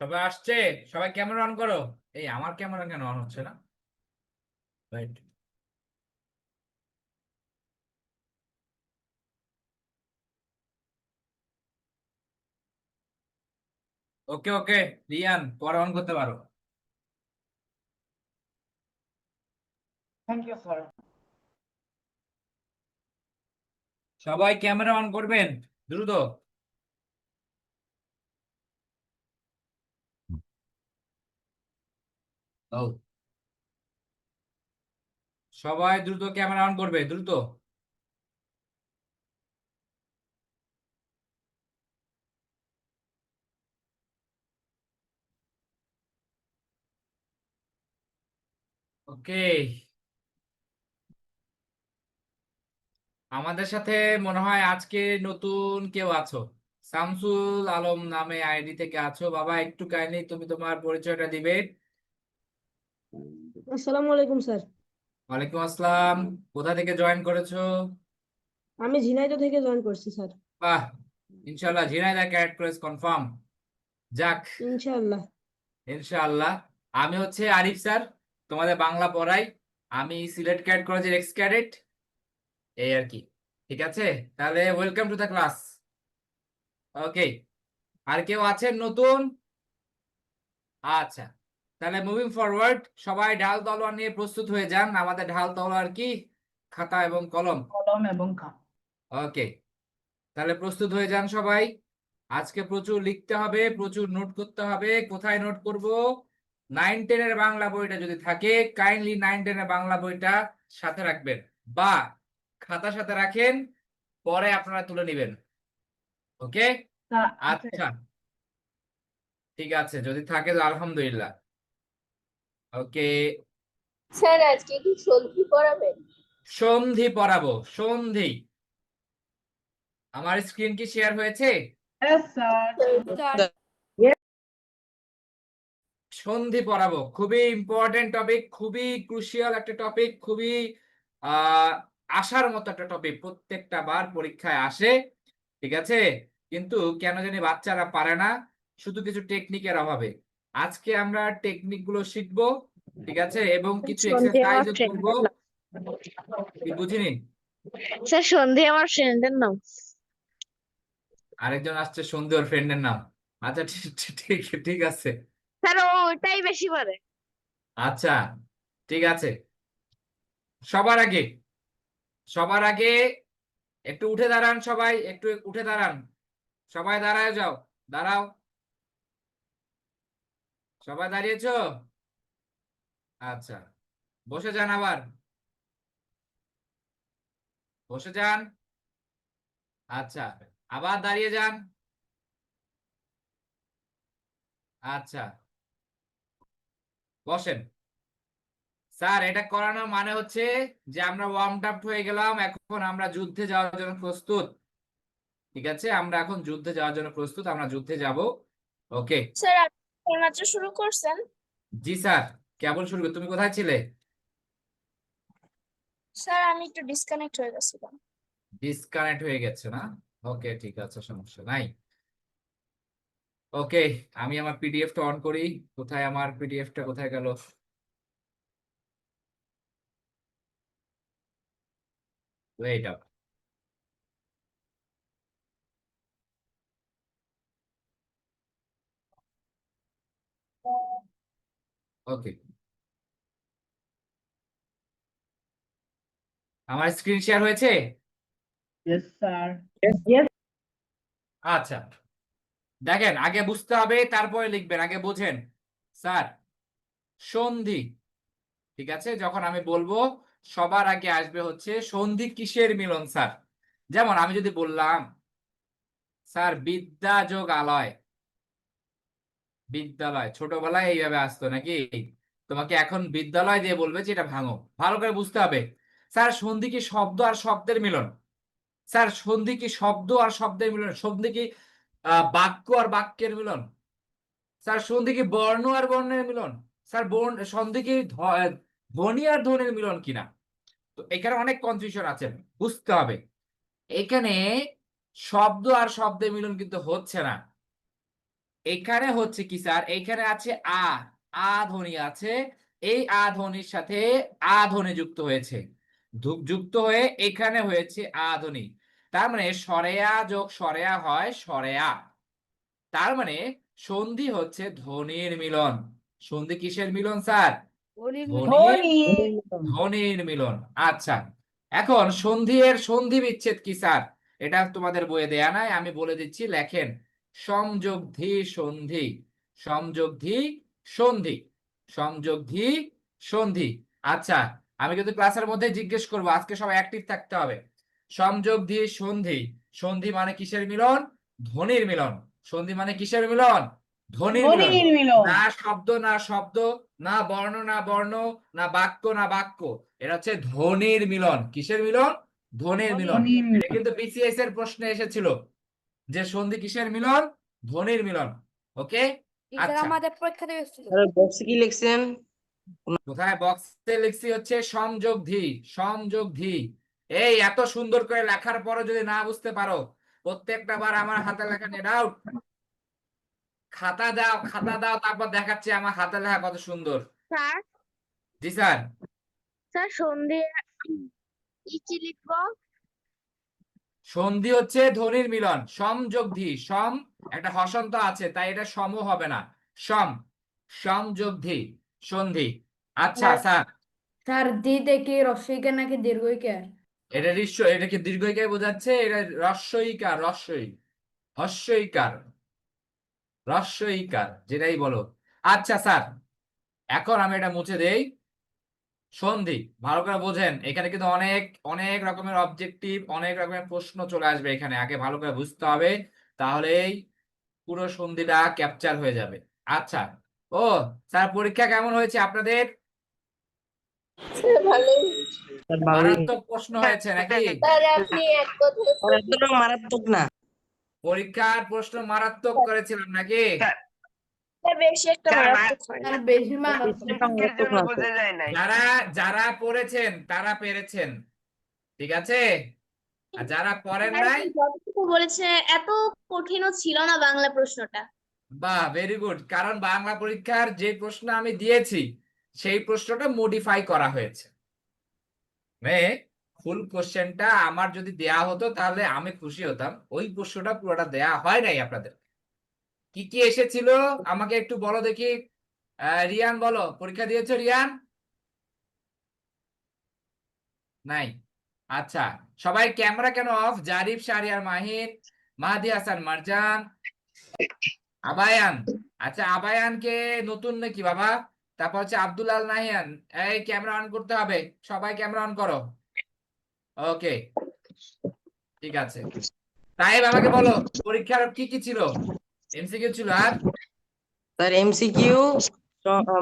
সবাই আসছে। সবাই ক্যামেরা অন করো। এই আমার ক্যামেরা কেন অন হচ্ছে না? রাইট। ওকে ওকে, রিয়ান পরে অন করতে পারো। Thank you sir. সবাই ক্যামেরা অন করবেন দ্রুত। ও, সবাই দ্রুত ক্যামেরা অন করবে দ্রুত। ওকে, আমাদের সাথে মনে হয় আজকে নতুন কেউ আছো। শামসুল আলম নামে আইডি থেকে আছো। বাবা একটু কাইন্ডলি তুমি তোমার পরিচয়টা দিবে। আসসালামু আলাইকুম স্যার। ওয়ালাইকুম আসসালাম। কোথা থেকে জয়েন করেছো? আমি ঝিনাইদহ থেকে জয়েন করছি স্যার। বাহ, ইনশাল্লাহ ঝিনাইদহ ক্যাডেট কলেজ কনফার্ম। যাক, ইনশাআল্লাহ। ইনশাআল্লাহ। আমি হচ্ছে আরিফ স্যার, তোমাদের বাংলা পড়াই। আমি সিলেট ক্যাডেট কলেজের এক্স ক্যাডেট, এই আর কি। ঠিক আছে, তাহলে ওয়েলকাম টু দ্য ক্লাস। ওকে, আর কেউ আছেন নতুন? আচ্ছা, তাহলে মুভিং ফরওয়ার্ড, সবাই ঢাল তলোয়ার নিয়ে প্রস্তুত হয়ে যান। আমাদের ঢাল তলোয়ার কি? খাতা এবং কলম। কলম এবং খাম। ওকে, তাহলে প্রস্তুত হয়ে যান সবাই। আজকে প্রচুর লিখতে হবে, প্রচুর নোট করতে হবে। কোথায় নোট করব? 9-10 এর বাংলা বইটা যদি থাকে, কাইন্ডলি 9-10 এর বাংলা বইটা সাথে রাখবেন, বা খাতার সাথে রাখেন, পরে আপনারা তুলে নেবেন। ওকে, স্যার আছে। আচ্ছা, ঠিক আছে, যদি থাকে তো আলহামদুলিল্লাহ। ওকে, স্যার আজকে কি সন্ধি পড়াবেন? সন্ধি পড়াবো, সন্ধি। আমার স্ক্রিন কি শেয়ার হয়েছে? Yes, sir. স্যার সন্ধি পড়াবো, খুবই ইম্পর্টেন্ট টপিক, খুবই ক্রুশিয়াল একটা টপিক, খুবই আহ আসার মতো একটা টপিক, প্রত্যেকটা বার পরীক্ষায় আসে। ঠিক আছে, কিন্তু কেন জানি বাচ্চারা পারে না, শুধু কিছু টেকনিকের অভাবে। আজকে আমরা টেকনিক গুলো শিখবো, ঠিক আছে, এবং কিছু সন্ধি আমার এক্সারসাইজও করবো। ফ্রেন্ডের নাম। কি বুঝিনি? স্যার সন্ধি আমার ফ্রেন্ডের নাম। আরেকজন আসছে সন্ধি, ওর ফ্রেন্ডের নাম। আচ্ছা, ঠিক ঠিক ঠিক আছে। স্যার ও ওটাই বেশি পারে। আচ্ছা, ঠিক আছে। সবার আগে, সবার আগে একটু উঠে দাঁড়ান, সবাই একটু উঠে দাঁড়ান। সবাই দাঁড়ায় যাও, দাঁড়াও। সবাই দাঁড়িয়েছো? আচ্ছা, বসে যান আবার, বসে যান। আচ্ছা, আবার দাঁড়িয়ে যান। আচ্ছা, বসেন। স্যার, এটা করানোর মানে হচ্ছে যে আমরা ওয়ার্ম আপ হয়ে গেলাম, এখন আমরা যুদ্ধে যাওয়ার জন্য প্রস্তুত। ঠিক আছে, আমরা এখন যুদ্ধে যাওয়ার জন্য প্রস্তুত, আমরা যুদ্ধে যাব। ওকে। স্যার আপনি মাত্র শুরু করছেন? জি স্যার, কেবল শুরু তুমি কোথায় ছিলে? স্যার আমি একটু ডিসকানেক্ট হয়ে গেছিলাম। ডিসকানেক্ট হয়ে গেছে না? ওকে, ঠিক আছে, সমস্যা নাই। ওকে, আমি আমার পিডিএফটা অন করি। কোথায় আমার পিডিএফটা, কোথায় গেল? Wait up. ওকে, আমার স্ক্রিন শেয়ার হয়েছে। Yes, sir. Yes. আচ্ছা, দেখেন, আগে বুঝতে হবে তারপরে লিখবেন, আগে বোঝেন। স্যার, সন্ধি, ঠিক আছে, যখন আমি বলবো সবার আগে আসবে হচ্ছে সন্ধি কিসের মিলন স্যার। যেমন আমি যদি বললাম স্যার বিদ্যা যোগ আলয়, বিদ্যালয় ছোটবেলায় এইভাবে আসতো নাকি? তোমাকে এখন বিদ্যালয় দিয়ে বলবে যে এটা ভাঙো, ভালো করে বুঝতে হবে। স্যার সন্ধি কি শব্দ আর শব্দের মিলন? স্যার সন্ধি কি শব্দ আর শব্দের মিলন? সন্ধি কি বাক্য আর বাক্যের মিলন? স্যার সন্ধি কি বর্ণ আর বর্ণের মিলন? স্যার সন্ধি কি ধ্বনি আর ধ্বনির মিলন কিনা? তো এখানে অনেক কনফিউশন আছে, বুঝতে হবে। এখানে শব্দ আর শব্দের মিলন কিন্তু হচ্ছে না। এখানে হচ্ছে কি স্যার, এইখানে আছে আ ধ্বনি আছে, এই আ ধ্বনির সাথে আ ধ্বনি যুক্ত হয়েছে, যুক্ত হয়ে এখানে হয়েছে আ ধ্বনি। তার মানে সরেয়া যোগ সরেয়া হয় সরেয়া। তার মানে সন্ধি হচ্ছে ধ্বনির মিলন। সন্ধি কিসের মিলন স্যার? ধ্বনির ধ্বনি ধ্বনির মিলন। আচ্ছা, এখন সন্ধি এর সন্ধি বিচ্ছেদ কি স্যার? এটা তোমাদের বইয়ে দেয়া নাই, আমি বলে দিচ্ছি, লেখেন সংযোগ ধি সন্ধি, সংযোগ ধি সন্ধি, সংযোগ ধি সন্ধি। আচ্ছা, আমি কিন্তু ক্লাসের মধ্যে জিজ্ঞেস করবো, আজকে সবাই অ্যাক্টিভ থাকতে হবে। সংযোগ ধি সন্ধি, সন্ধি মানে কিসের মিলন? ধ্বনির মিলন। সন্ধি মানে কিসের মিলন? ধ্বনির মিলন। ধ্বনির মিলন না শব্দ না শব্দ, না বর্ণ না বর্ণ, না বাক্য না বাক্য, এটা হচ্ছে ধ্বনির মিলন। কিসের মিলন? ধ্বনির মিলন। ধ্বনির এটা মিলন কিন্তু বিসিএস এর প্রশ্নে এসেছিল যে সন্ধি কিসের মিলন? ধ্বনির মিলন। ওকে, আচ্ছা, আমাদের পরীক্ষা দেবে বক্সে কি লিখছেন? কোথায় বক্সে লিখছি হচ্ছে সংযোগ ধি, সংযোগ ধি। এই এত সুন্দর করে লেখার পরও যদি না বুঝতে পারো, প্রত্যেকটা বার আমার হাতে লেখা নিয়ে দাও, খাতা দাও, খাতা দাও, তারপর দেখাচ্ছি আমার হাতে লেখা কত সুন্দর। স্যার জি স্যার। স্যার সন্ধি কি লিখবো? সন্ধি হচ্ছে ধ্বনির মিলন। সম যোগ ধি, সম একটা হসন্ত আছে তাই এটা সম হবে না, সম, সম যোগ ধি সন্ধি। আচ্ছা স্যার, স্যার দিতে কি রস্বইকার নাকি দীর্ঘইকার? এটা এটা কি দীর্ঘইকার বোঝাচ্ছে? এটা রস্বইকার, রস্বই, হস্যইকার, রস্বইকার, যেটাই বলো। আচ্ছা স্যার, এখন আমি এটা মুছে দেই। সন্ধি ভালো করে বোঝেন, এখানে কিন্তু অনেক অনেক রকমের অবজেক্টিভ, অনেক রকমের প্রশ্ন চলে আসবে এখানে, আগে ভালো করে বুঝতে হবে, তাহলেই পুরো সন্ধিটা ক্যাপচার হয়ে যাবে। আচ্ছা, ও স্যার, পরীক্ষা কেমন হয়েছে আপনাদের? ভালোই। মারাত্মক প্রশ্ন হয়েছে নাকি? স্যার আপনি এক কথায় এতটা মারাত্মক না। পরীক্ষার প্রশ্ন মারাত্মক করেছিলাম নাকি? বেশি একটা মারাত্মক হয় না। স্যার বেশি মারাত্মক। এতটা মারাত্মক না। যারা যারা পড়েছেন তারা পেরেছেন, ঠিক আছে, আর যারা পড়েন নাই, যতটুকু বলেছে এত কঠিনও ছিল না বাংলা প্রশ্নটা। বাহ, ভেরি গুড। কারণ বাংলা পরীক্ষার যে প্রশ্ন আমি দিয়েছি সেই প্রশ্নটা মডিফাই করা হয়েছে। ফুল কোশ্চেনটা আমার যদি দেয়া হতো তাহলে আমি খুশি হতাম, ওই প্রশ্নটা পুরোটা দেয়া হয় নাই আপনাদের। কি কি এসেছিল আমাকে একটু বলো দেখি। রিয়ান বলো, পরীক্ষা দিয়েছো রিয়ান? নাই। আচ্ছা, সবাই ক্যামেরা কেন অফ? জারিফ, শাহরিয়ার, মাহিন, মাহাদি হাসান, মারজান, আবায়ান। আচ্ছা, আবায়ানকে নতুন নাকি বাবা? তারপর হচ্ছে আব্দুল আল নাহিয়ান, এই ক্যামেরা অন করতে হবে, সবাই ক্যামেরা অন করো। ওকে, ঠিক আছে। তাই আমাকে বলো, পরীক্ষার কি কি ছিল? এমসিকিউ ছিল আর স্যার এমসিকিউ,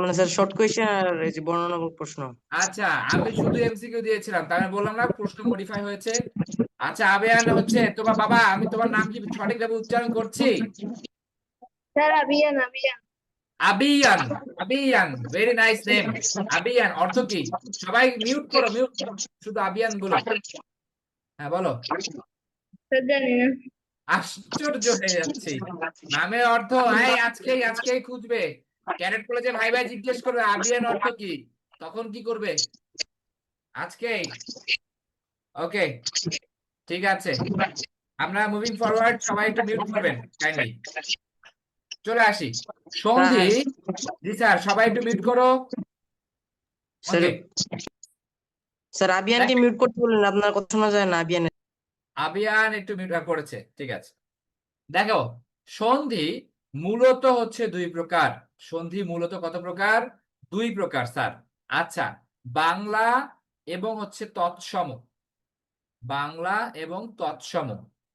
মানে স্যার শর্ট কোয়েশ্চেন আর এই যে বর্ণনামূলক প্রশ্ন। আচ্ছা, আমি শুধু এমসিকিউ দিয়েছিলাম, তাই আমি বললাম না প্রশ্ন মডিফাই হয়েছে। আচ্ছা, আবেয়ান হচ্ছে তোমার বাবা, আমি তোমার নাম কি সঠিকভাবে উচ্চারণ করছি? Sir Abiyan Abiyan. Abiyan, Abiyan, very nice name. Abiyan অর্থ কি? সবাই মিউট করো, মিউট, শুধু আবিয়ান বলো। হ্যাঁ বলো। স্যার জানি না। আশ্চর্য হয়ে যাচ্ছি, নামের অর্থ এই আজকেই আজকেই খুঁজবে, ক্যাডেট কলেজে ভাই ভাই জিজ্ঞেস করবে আবিয়ান অর্থ কি, তখন কি করবে? আজকেই। ওকে, ঠিক আছে, আমরা মুভিং ফরওয়ার্ড, সবাই একটু মিউট করবেন কাইন্ডলি। চলে আসি সন্ধি। জি স্যার, সবাই একটু মিউট করো। স্যার ওকে, স্যার আবিয়ানকে মিউট করতে বললেন, আপনার কথা শোনা যায় না আবিয়ান। আবিয়ান একটু মিউট করেছে, ঠিক আছে। দেখো, সন্ধি মূলত হচ্ছে দুই প্রকার। সন্ধি মূলত কত প্রকার? দুই প্রকার স্যার। আচ্ছা, বাংলা এবং হচ্ছে তৎসম, বাংলা এবং তৎসম,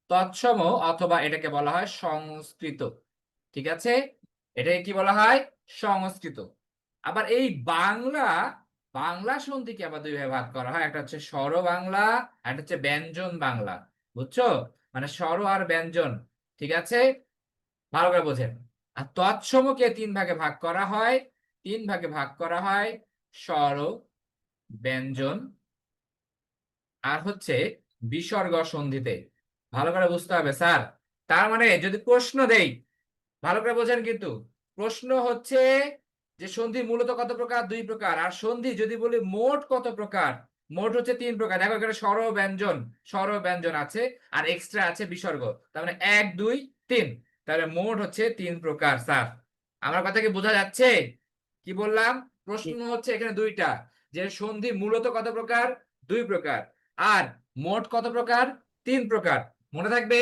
তৎসম অথবা এটাকে বলা হয় সংস্কৃত, ঠিক আছে, এটাকে কি বলা হয়? সংস্কৃত। আবার এই বাংলা, বাংলা সন্ধিকে আবার দুই ভাগে ভাগ করা হয়, একটা হচ্ছে স্বর বাংলা, একটা হচ্ছে ব্যঞ্জন বাংলা। বুঝছো? মানে স্বর আর ব্যঞ্জন, ঠিক আছে, ভালো করে বোঝেন। আর তৎসমকে তিন ভাগে ভাগ করা হয়, তিন ভাগে ভাগ করা হয়, স্বর, ব্যঞ্জন আর হচ্ছে বিসর্গ সন্ধিতে। ভালো করে বুঝতে হবে স্যার। তার মানে যদি প্রশ্ন দেই ভালো করে বোঝেন কিন্তু প্রশ্ন হচ্ছে যে সন্ধি মূলত কত প্রকার? 2 প্রকার। আর সন্ধি যদি বলি মোট কত প্রকার, মোট হচ্ছে 3 প্রকার। দেখো এখানে স্বর ব্যঞ্জন আছে আর এক্সট্রা আছে বিসর্গ, তার মানে 1 2 3, তাহলে মোট হচ্ছে 3 প্রকার। স্যার আমার কথা কি বোঝা যাচ্ছে? কি বললাম? প্রশ্ন হচ্ছে এখানে দুইটা, যে সন্ধি মূলত কত প্রকার? 2 প্রকার। আর মোট কত প্রকার? 3 প্রকার। মনে থাকবে?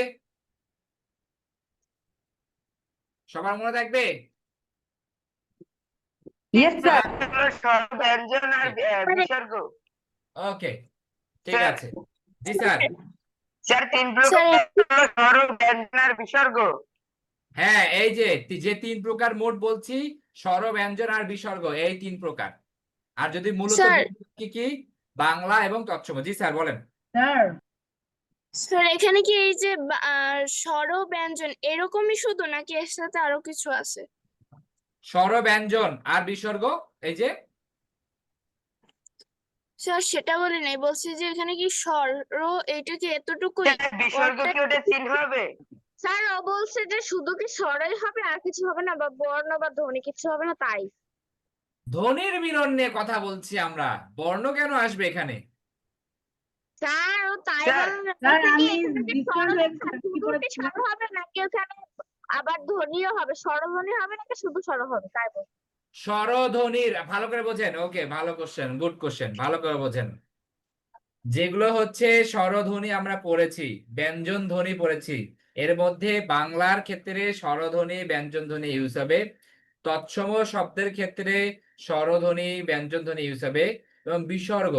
সবার মনে থাকবে? Yes, sir. ব্যঞ্জন আর বিসর্গ। ওকে, ঠিক স্যার, আছে। জি স্যার। স্যার 3 প্রকার স্যার স্বর, ব্যঞ্জন আর বিসর্গ। হ্যাঁ, এই যে 3 প্রকার মোট বলছি, স্বর ব্যঞ্জন আর বিসর্গ, এই 3 প্রকার। আর যদি মূলত স্যার কি কি? বাংলা এবং তৎসম। জি স্যার বলেন। Sir. স্যার এখানে কি এই যে স্বর ব্যঞ্জন এরকমই শুধু নাকি এর সাথে আরো কিছু আছে? স্বর ব্যঞ্জন আর বিসর্গ, এই যে স্যার সেটা বলি নাই, বলছি যে এখানে কি স্বর এইটা কি এতটুকুই? স্যার বিসর্গ কি ওটা চিহ্ন হবে? স্যার ও বলছে যে শুধু কি স্বরই হবে আর কিছু হবে না, বা বর্ণ বা ধ্বনি কিছু হবে না, তাই। ধ্বনির মিলন নিয়ে কথা বলছি আমরা, বর্ণ কেন আসবে এখানে? স্যার ও তাই স্যার, বলছে স্যার, কি আমি এখানে কি স্বর দ্বিতীয় কি শুধু করে কি স্বর হবে নাকি ওখানে আবার ধ্বনিও হবে, স্বরধ্বনি হবে নাকি শুধু স্বর হবে, তাই বলছে। স্বরধ্বনির, ভালো করে বোঝেন। ওকে, ভালো কোশ্চেন, গুড কোশ্চেন, ভালো করে বোঝেন। যেগুলো হচ্ছে স্বরধ্বনি আমরা পড়েছি, ব্যঞ্জন ধ্বনি পড়েছি, এর মধ্যে বাংলার ক্ষেত্রে স্বরধ্বনি ব্যঞ্জন ধ্বনি ইউজ হবে, তৎসম শব্দের ক্ষেত্রে স্বরধ্বনি ব্যঞ্জন ধ্বনি ইউজ হবে, এবং বিসর্গ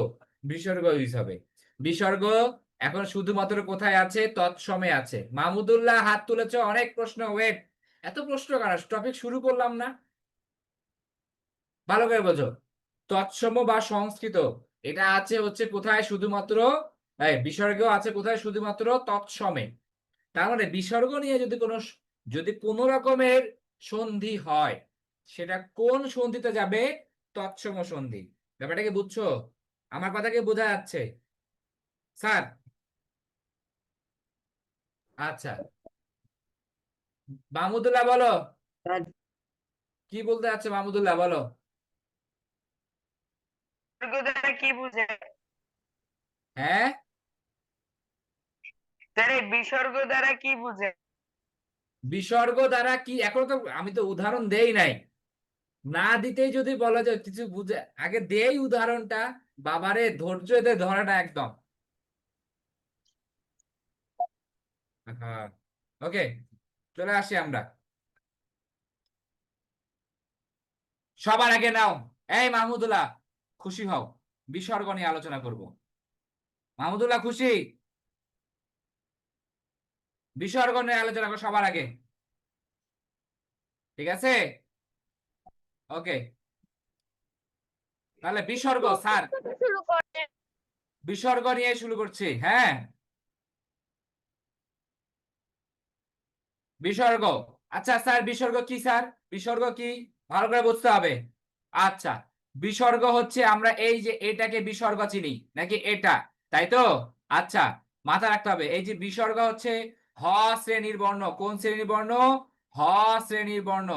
ইউজ হবে। বিসর্গ এখন শুধুমাত্র কোথায় আছে? তৎসমে আছে। মাহমুদুল্লাহ হাত তুলেছে, অনেক প্রশ্ন। ওয়েট, এত প্রশ্ন কেন? টপিক শুরু করলাম না? ভালো করে বোঝো। তৎসম বা সংস্কৃত, এটা আছে হচ্ছে কোথায়? শুধুমাত্র বিসর্গ আছে কোথায়? শুধুমাত্র তৎসমে। তার মানে বিসর্গ নিয়ে যদি কোনো রকমের সন্ধি হয়, সেটা কোন সন্ধিতে যাবে? তৎসম সন্ধি। ব্যাপারটা কি বুঝছো? আমার কথা কি বোঝা যাচ্ছে স্যার? আচ্ছা, মাহমুদুল্লাহ বলো, স্যার কি বলতে যাচ্ছে মাহমুদুল্লাহ, বলো। বিসর্গ দ্বারা কি বুঝে? হ্যাঁ, স্যার এই বিসর্গ দ্বারা কি বুঝে? বিসর্গ দ্বারা কি, এখন তো আমি তো উদাহরণ দেই নাই। না দিতেই যদি বলা যায় কিছু বুঝে, আগে দেই উদাহরণটা। বাবারে, ধৈর্য এদের ধরে না একদম। হ্যাঁ, ওকে, চলে আসি আমরা। সবার আগে নাও, এই মাহমুদুল্লাহ, খুশি হও, বিসর্গ নিয়ে আলোচনা করব। মাহমুদুল্লাহ খুশি? বিসর্গ নিয়ে আলোচনা করো সবার আগে, ঠিক আছে? ওকে, তাহলে বিসর্গ স্যার, শুরু করে বিসর্গ নিয়ে শুরু করছি। হ্যাঁ, বিসর্গ। আচ্ছা স্যার, বিসর্গ কি স্যার? বিসর্গ কি ভালো করে বুঝতে হবে। আচ্ছা, বিসর্গ হচ্ছে আমরা এই যে এটাকে বিসর্গ চিনি নাকি এটা, তাই তো? আচ্ছা, মাথা রাখতে হবে, এই যে বিসর্গ হচ্ছে হ শ্রেণীর বর্ণ। কোন শ্রেণীর বর্ণ? হ শ্রেণীর বর্ণ।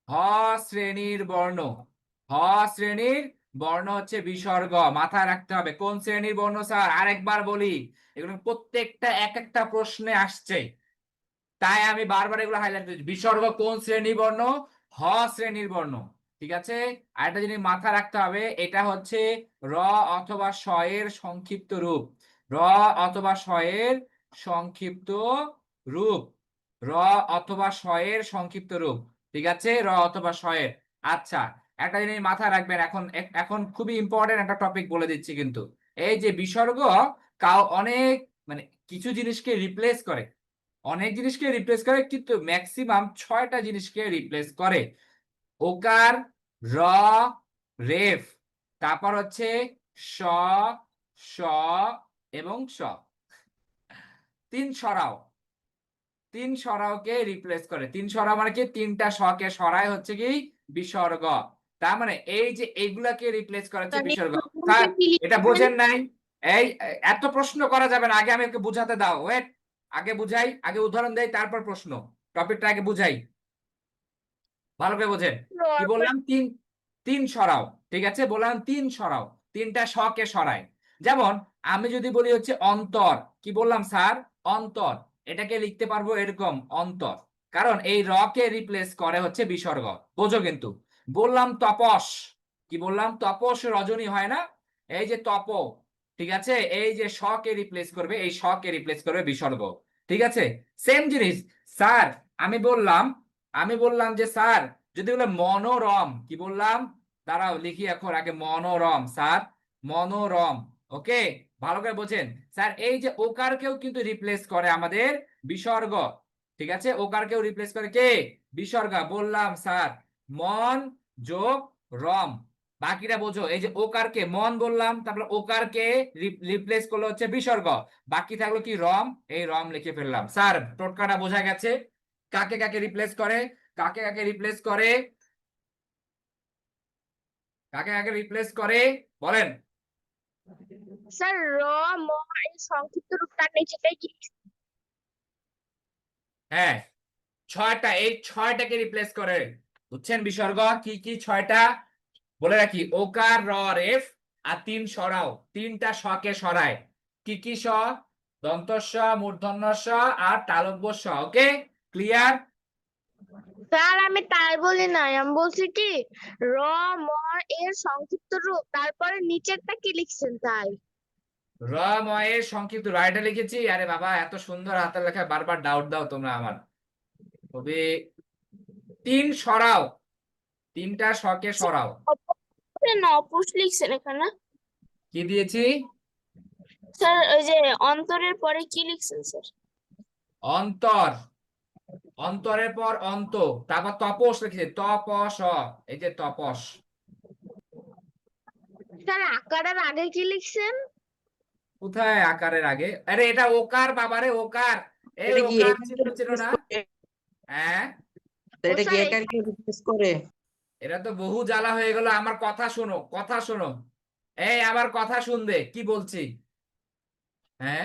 হ শ্রেণীর বর্ণ। হ শ্রেণীর বর্ণ হচ্ছে বিসর্গ। মাথায় রাখতে হবে কোন শ্রেণীর বর্ণ স্যার। আরেকবার বলি, এগুলো প্রত্যেকটা এক একটা প্রশ্নে আসছে, তাই আমি বারবার এগুলো হাইলাইট করছি। বিসর্গ কোন শ্রেণী বর্ণ? হ শ্রেণীর বর্ণ। ঠিক আছে? আরেকটা জিনিস মাথা রাখতে হবে, এটা হচ্ছে র অথবা শ এর সংক্ষিপ্ত রূপ। র অথবা শ এর সংক্ষিপ্ত রূপ। র অথবা শ এর সংক্ষিপ্ত রূপ। ঠিক আছে? র অথবা শ এর। আচ্ছা, একটা জিনিস মাথায় রাখবেন, এখন খুবই ইম্পর্টেন্ট একটা টপিক বলে দিচ্ছি কিন্তু। এই যে বিসর্গ অনেক, মানে কিছু জিনিসকে রিপ্লেস করে, অনেক জিনিসকে রিপ্লেস করে, কিন্তু ম্যাক্সিমাম 6টা জিনিসকে রিপ্লেস করে। ওকার, র, রেফ, তারপর হচ্ছে স, স এবং স। তিন সরাওকে রিপ্লেস করে। তিন সরাও মানে কি? তিনটা কে সরায় হচ্ছে কি বিসর্গ। তার মানে এই যে এইগুলাকে রিপ্লেস করে হচ্ছে বিসর্গ। স্যার এটা বোঝেন নাই? এই এত প্রশ্ন করা যাবে না, আগে আমি ওকে বুঝাতে দাও। ওয়েট, আগে বুঝাই, আগে উদাহরণ দেই, তারপর প্রশ্ন। টপিকটা আগে বুঝাই। ভালো করে বোঝেন কি বললাম, তিন তিন সরাও, ঠিক আছে, বললাম তিন সরাও, তিনটা শকে সরাই। যেমন আমি যদি বলি হচ্ছে অন্তর, কি বললাম স্যার, অন্তর, এটাকে লিখতে পারবো এরকম অন্তর, কারণ এই র কে রিপ্লেস করে হচ্ছে বিসর্গ, বোঝো কিন্তু। বললাম তপস, কি বললাম, তপস রজনী হয় না, এই যে তপ, ঠিক আছে, এই যে শ কে রিপ্লেস করবে, এই শ কে রিপ্লেস করবে বিসর্গ, ঠিক আছে। সেম জিনিস স্যার, আমি বললাম যে স্যার যদি বলে মনোরম, কি বললাম, দাঁড়াও লিখি এখন আগে, মনোরম স্যার, মনোরম, ওকে, ভালো করে বোঝেন স্যার। এই যে ওকারকেও কিন্তু রিপ্লেস করে আমাদের বিসর্গ, ঠিক আছে, ওকারকেও রিপ্লেস করে কে, বিসর্গ, বললাম স্যার মন যোগ রম। বাকিটা বোঝো, এই যে ওকারকে মন বললাম, তারপর ওকারকে রিপ্লেস করলো হচ্ছে বিসর্গ, বাকি থাকলো কি রম, এই রম লিখে ফেললাম। স্যার টোটকাটা বোঝা গেছে, কাকে কাকে রিপ্লেস করে, কাকে কাকে রিপ্লেস করে, কাকে কাকে রিপ্লেস করে বলেন। স্যার র ম এর সংক্ষিপ্ত রূপ তার নিচেটাই কি? হ্যাঁ, ছয়টা, এই ছয়টাকে রিপ্লেস করে, বুঝছেন বিসর্গ কি কি ছয়টা, বলে রাখি, ওকার র রেফ আর তিন সরাও, তিনটা শকে সরায়, কি কি স, দন্ত স, মূর্ধন্য স আর তালব্য স, ওকে, ক্লিয়ার। স্যার আমি তাই বলি নাই, আমি বলছি কি র ম এর সংক্ষিপ্ত রূপ, তারপরে নিচেরটা কি লিখছেন তাই। র ম এর সংক্ষিপ্ত রাইটে লিখেছি, আরে বাবা এত সুন্দর হাতের লেখা, বারবার ডাউট দাও তোমরা আমার, তবে তিন সরাও, তিনটা শকে সরাও, না অপুষ লিখছেন এখানে কি দিয়েছি, স্যার, ওই যে অন্তরের পরে কি লিখছেন স্যার? অন্তর, অন্তরের পর অন্ত, তারপর তপস লিখেছি, তপস, এই যে তপস, স্যার আকারের আগে কি লিখছেন? কোথায় আকারের আগে, আরে এটা ওকার বাবারে, ওকার, এই এটা কি ওকার একারকে চিহ্ন ছিল replace না, করে? হ্যাঁ, এটা কি স্যার, একারকে replace করে? এটা তো বহু জ্বালা হয়ে গেল, আমার কথা শোনো, কথা শোনো, এই আমার কথা শুনবে কি বলছি, হ্যাঁ,